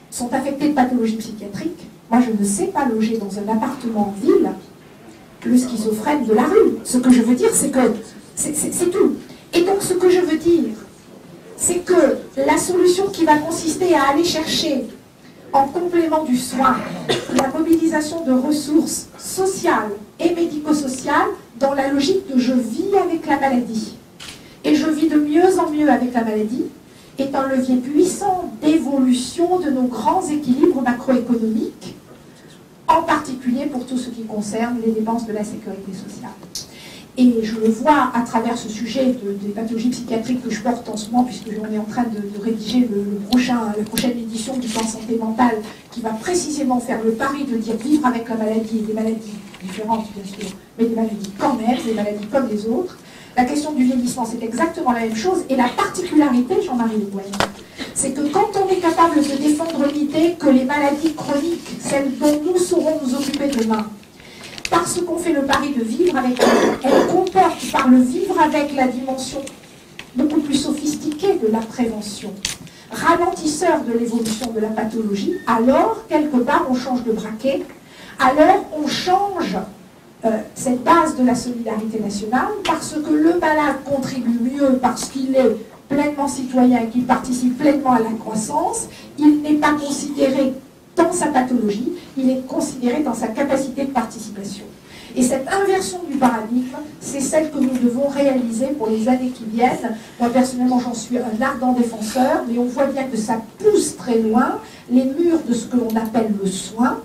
sont affectés de pathologies psychiatriques, moi je ne sais pas loger dans un appartement en ville le schizophrène de la rue. Ce que je veux dire, c'est que c'est tout. Et donc ce que je veux dire, c'est que la solution qui va consister à aller chercher en complément du soin, la mobilisation de ressources sociales et médico-sociales dans la logique de je vis avec la maladie. Et je vis de mieux en mieux avec la maladie, est un levier puissant d'évolution de nos grands équilibres macroéconomiques, en particulier pour tout ce qui concerne les dépenses de la sécurité sociale. Et je le vois à travers ce sujet des pathologies psychiatriques que je porte en ce moment, puisque on est en train de rédiger la prochaine édition du plan santé mentale, qui va précisément faire le pari de dire vivre avec la maladie, et des maladies différentes bien sûr, mais des maladies quand même, des maladies comme les autres. La question du vieillissement, c'est exactement la même chose, et la particularité, Jean-Marie Le Goyen, c'est que quand on est capable de défendre l'idée que les maladies chroniques, celles dont nous saurons nous occuper demain, parce qu'on fait le pari de vivre avec elle comporte par le vivre avec la dimension beaucoup plus sophistiquée de la prévention, ralentisseur de l'évolution de la pathologie, alors quelque part on change de braquet, alors on change cette base de la solidarité nationale, parce que le malade contribue mieux, parce qu'il est pleinement citoyen et qu'il participe pleinement à la croissance, il n'est pas considéré dans sa pathologie, il est considéré dans sa capacité de participation. Et cette inversion du paradigme, c'est celle que nous devons réaliser pour les années qui viennent. Moi, personnellement, j'en suis un ardent défenseur, mais on voit bien que ça pousse très loin les murs de ce que l'on appelle le soin,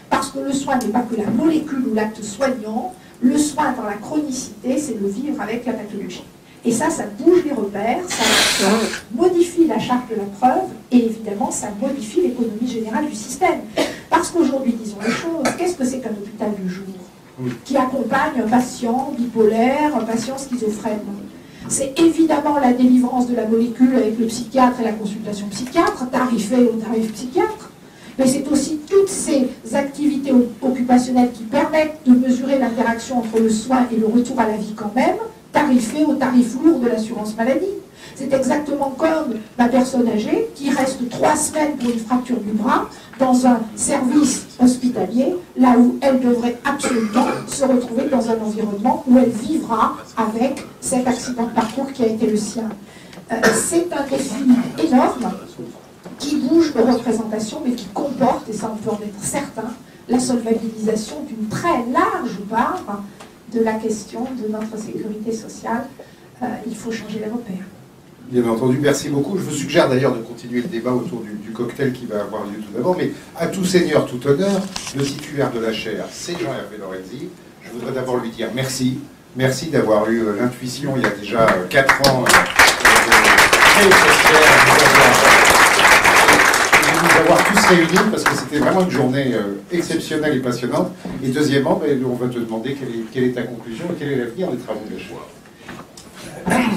parce que le soin n'est pas que la molécule ou l'acte soignant, le soin dans la chronicité, c'est le vivre avec la pathologie. Et ça bouge les repères, ça modifie la charte de la preuve, et évidemment, ça modifie l'économie générale du système. Parce qu'aujourd'hui, disons les choses, qu'est-ce que c'est qu'un hôpital du jour qui accompagne un patient bipolaire, un patient schizophrène? C'est évidemment la délivrance de la molécule avec le psychiatre et la consultation psychiatre, tarifée au tarif psychiatre, mais c'est aussi toutes ces activités occupationnelles qui permettent de mesurer l'interaction entre le soin et le retour à la vie quand même, tarifé au tarif lourd de l'assurance maladie. C'est exactement comme ma personne âgée qui reste 3 semaines pour une fracture du bras dans un service hospitalier, là où elle devrait absolument se retrouver dans un environnement où elle vivra avec cet accident de parcours qui a été le sien. C'est un défi énorme qui bouge de représentation, mais qui comporte, et ça on peut en être certain, la solvabilisation d'une très large part de la question de notre sécurité sociale. Il faut changer les repères. Bien entendu, merci beaucoup. Je vous suggère d'ailleurs de continuer le débat autour du cocktail qui va avoir lieu tout d'abord, mais à tout seigneur, tout honneur, le titulaire de la chaire, c'est Jean-Hervé Lorenzi. Je voudrais d'abord lui dire merci. Merci d'avoir eu l'intuition il y a déjà 4 ans de créer cette chaire, de nous avoir tous réunis, parce que c'était vraiment une journée exceptionnelle et passionnante. Et deuxièmement, on va te demander quelle est ta conclusion et quel est l'avenir des travaux de la chaire.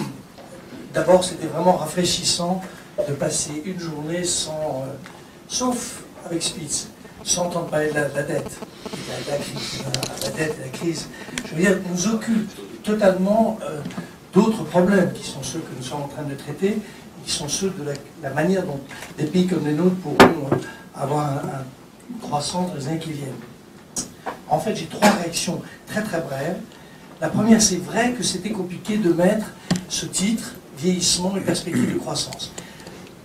D'abord, c'était vraiment rafraîchissant de passer une journée sans, sauf avec Spitz, sans entendre parler de la dette, la dette et la crise. Je veux dire, nous occupe totalement d'autres problèmes qui sont ceux que nous sommes en train de traiter, qui sont ceux de la manière dont des pays comme les nôtres pourront avoir une croissance dans les années qui viennent. En fait, j'ai 3 réactions très très brèves. La première, c'est vrai que c'était compliqué de mettre ce titre, vieillissement et perspective de croissance.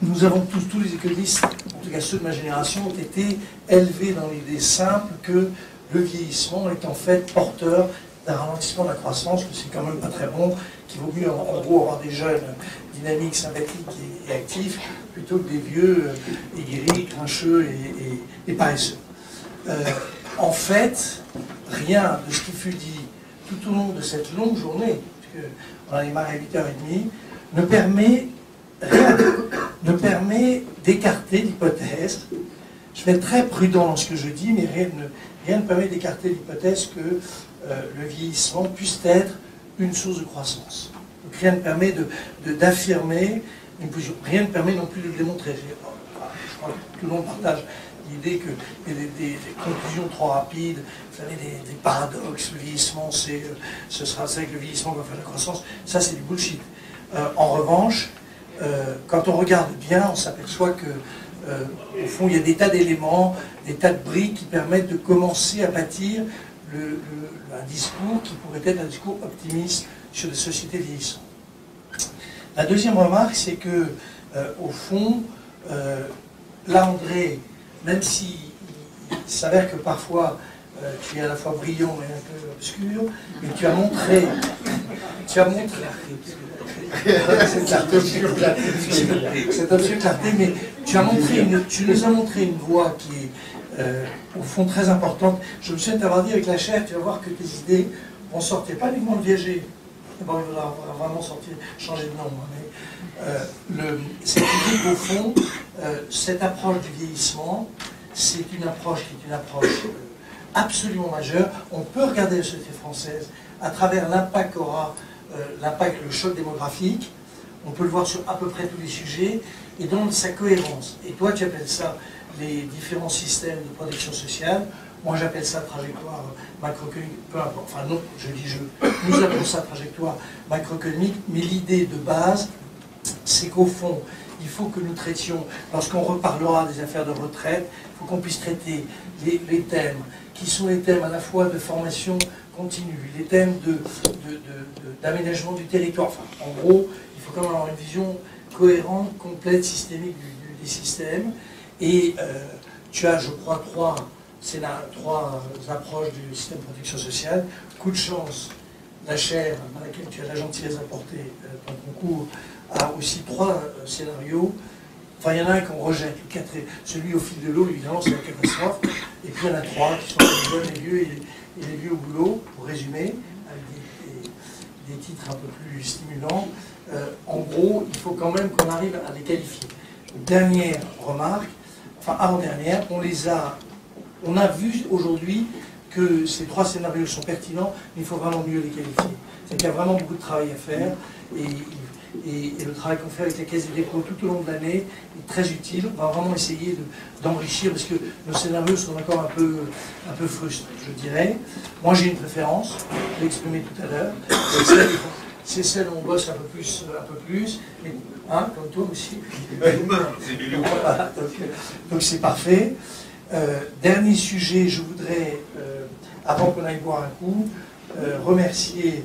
Nous avons tous les économistes, en tout cas ceux de ma génération, ont été élevés dans l'idée simple que le vieillissement est en fait porteur d'un ralentissement de la croissance, que c'est quand même pas très bon, qu'il vaut mieux en gros avoir des jeunes dynamiques, sympathiques et actifs, plutôt que des vieux aiguerris, grincheux et paresseux. En fait, rien de ce qui fut dit tout au long de cette longue journée, puisqu'on a démarré à 8h30, ne permet rien, ne permet d'écarter l'hypothèse. Je vais être très prudent dans ce que je dis, mais rien ne permet d'écarter l'hypothèse que le vieillissement puisse être une source de croissance. Donc rien ne permet d'affirmer une position. Rien ne permet non plus de le démontrer. Je crois que tout le monde partage l'idée qu'il y a des conclusions trop rapides, vous savez, des paradoxes. Le vieillissement, ce sera ça que le vieillissement va faire la croissance. Ça, c'est du bullshit. En revanche, quand on regarde bien, on s'aperçoit que au fond, il y a des tas d'éléments, des tas de briques qui permettent de commencer à bâtir un discours qui pourrait être un discours optimiste sur des sociétés vieillissantes. La deuxième remarque, c'est que, au fond, là, André, même s'il s'avère que parfois tu es à la fois brillant et un peu obscur, mais tu as montré cette obscure clarté, mais tu nous as montré une voie qui est au fond très importante. Je me souviens t'avoir dit avec la chaire, tu vas voir que tes idées vont sortir, pas uniquement le viager, d'abord il faudra vraiment changer de nom, mais cette idée qu'au fond, cette approche du vieillissement, c'est une approche qui est une approche absolument majeure. On peut regarder la société française à travers l'impact qu'aura le choc démographique. On peut le voir sur à peu près tous les sujets et dans sa cohérence. Et toi, tu appelles ça les différents systèmes de protection sociale. Moi, j'appelle ça trajectoire macroéconomique, peu importe. Enfin, non, je dis nous appelons ça trajectoire macroéconomique, mais l'idée de base, c'est qu'au fond, il faut que nous traitions, lorsqu'on reparlera des affaires de retraite, il faut qu'on puisse traiter les thèmes qui sont les thèmes à la fois de formation continue, les thèmes d'aménagement du territoire. Enfin, en gros, il faut quand même avoir une vision cohérente, complète, systémique des systèmes. Et tu as, je crois, trois approches du système de protection sociale. Coup de chance, la chaire, dans laquelle tu as la gentillesse d'apporter ton concours, a aussi 3 scénarios. Enfin, il y en a un qu'on rejette, celui au fil de l'eau, évidemment, c'est la catastrophe. Et puis il y en a 3 qui sont les jeunes, les vieux et les vieux au boulot, pour résumer, avec des titres un peu plus stimulants. En gros, il faut quand même qu'on arrive à les qualifier. Dernière remarque, enfin avant-dernière, on a vu aujourd'hui que ces 3 scénarios sont pertinents, mais il faut vraiment mieux les qualifier. C'est qu'il y a vraiment beaucoup de travail à faire, et le travail qu'on fait avec la Caisse des dépôts tout au long de l'année est très utile. On va vraiment essayer d'enrichir, parce que nos scénarios sont encore un peu frustres, je dirais. Moi, j'ai une préférence, je l'ai exprimé tout à l'heure. C'est celle où on bosse un peu plus, mais, hein, comme toi aussi. Voilà, donc c'est parfait. Dernier sujet, je voudrais, avant qu'on aille boire un coup, remercier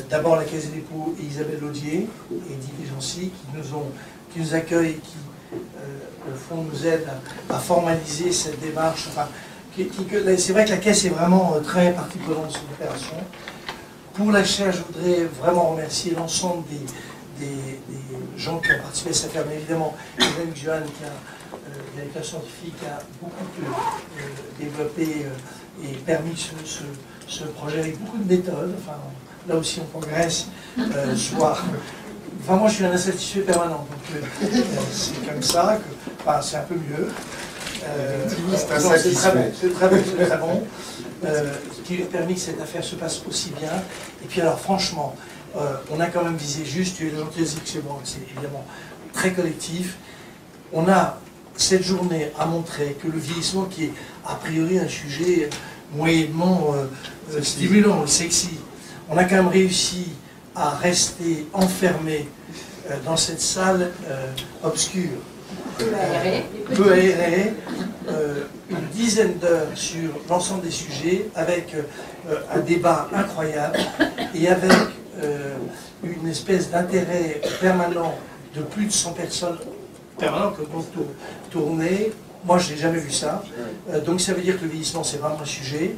d'abord la Caisse des dépôts et Isabelle Laudier et Didier Jancy qui nous accueillent et qui, au fond, nous aident à formaliser cette démarche. Enfin, c'est vrai que la Caisse est vraiment très partie prenante de cette opération. Pour la chaire, je voudrais vraiment remercier l'ensemble des gens qui ont participé à cette affaire, mais évidemment, Hélène Johan, directeur scientifique, a beaucoup développé et permis ce projet avec beaucoup de méthodes. Enfin, là aussi, on progresse. Enfin, moi, je suis un insatisfait permanent, donc c'est comme ça que, enfin, c'est un peu mieux. C'est très bon. Qui a permis que cette affaire se passe aussi bien. Et puis alors franchement, on a quand même visé juste, tu es gentil, c'est bon, c'est évidemment très collectif. On a cette journée à montrer que le vieillissement, qui est a priori un sujet moyennement stimulant, sexy, on a quand même réussi à rester enfermé dans cette salle obscure, peu aérée, une dizaine d'heures sur l'ensemble des sujets, avec un débat incroyable et avec une espèce d'intérêt permanent de plus de 100 personnes permanentes que vont tourner. Moi, je n'ai jamais vu ça. Donc ça veut dire que le vieillissement, c'est vraiment un sujet.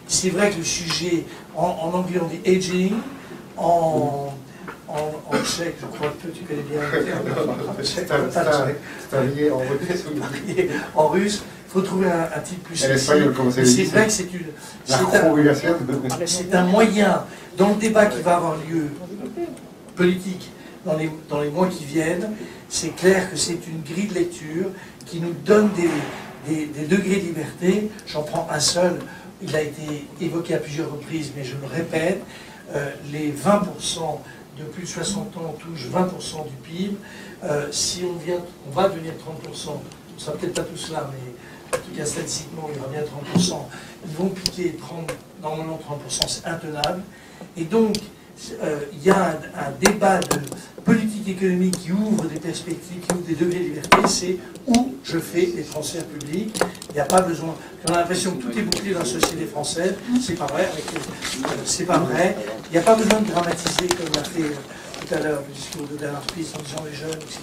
C'est vrai que le sujet, en anglais, on dit aging, en tchèque, je crois que tu connais bien. En russe, il faut trouver un titre plus sexy. C'est vrai que c'est un moyen, dans le débat qui va avoir lieu politique dans les mois qui viennent, c'est clair que c'est une grille de lecture qui nous donne des degrés de liberté. J'en prends un seul, il a été évoqué à plusieurs reprises, mais je le répète, les 20% de plus de 60 ans touchent 20% du PIB. Si on va devenir 30%, on ne sera peut-être pas tous là, mais en tout cas statistiquement, il y aura bien 30%. Ils vont piquer normalement 30%, c'est intenable. Et donc, il y a un débat de politique économique qui ouvre des perspectives, qui ouvre des degrés de liberté, c'est où je fais les transferts publics. Il n'y a pas besoin. On a l'impression que tout est bouclé dans la société française. C'est pas vrai. C'est pas vrai. Il n'y a pas besoin de dramatiser comme l'a fait tout à l'heure le discours de Bernard Spitz en disant les jeunes, etc.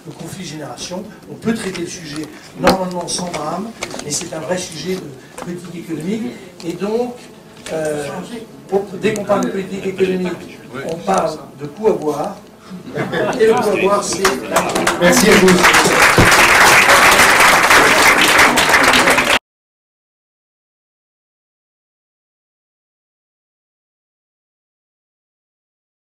Le conflit de génération. On peut traiter le sujet normalement sans drame, mais c'est un vrai sujet de politique économique. Et donc, dès qu'on parle de politique économique, on parle de coût à boire. Et le coût à boire, c'est... Merci à tous.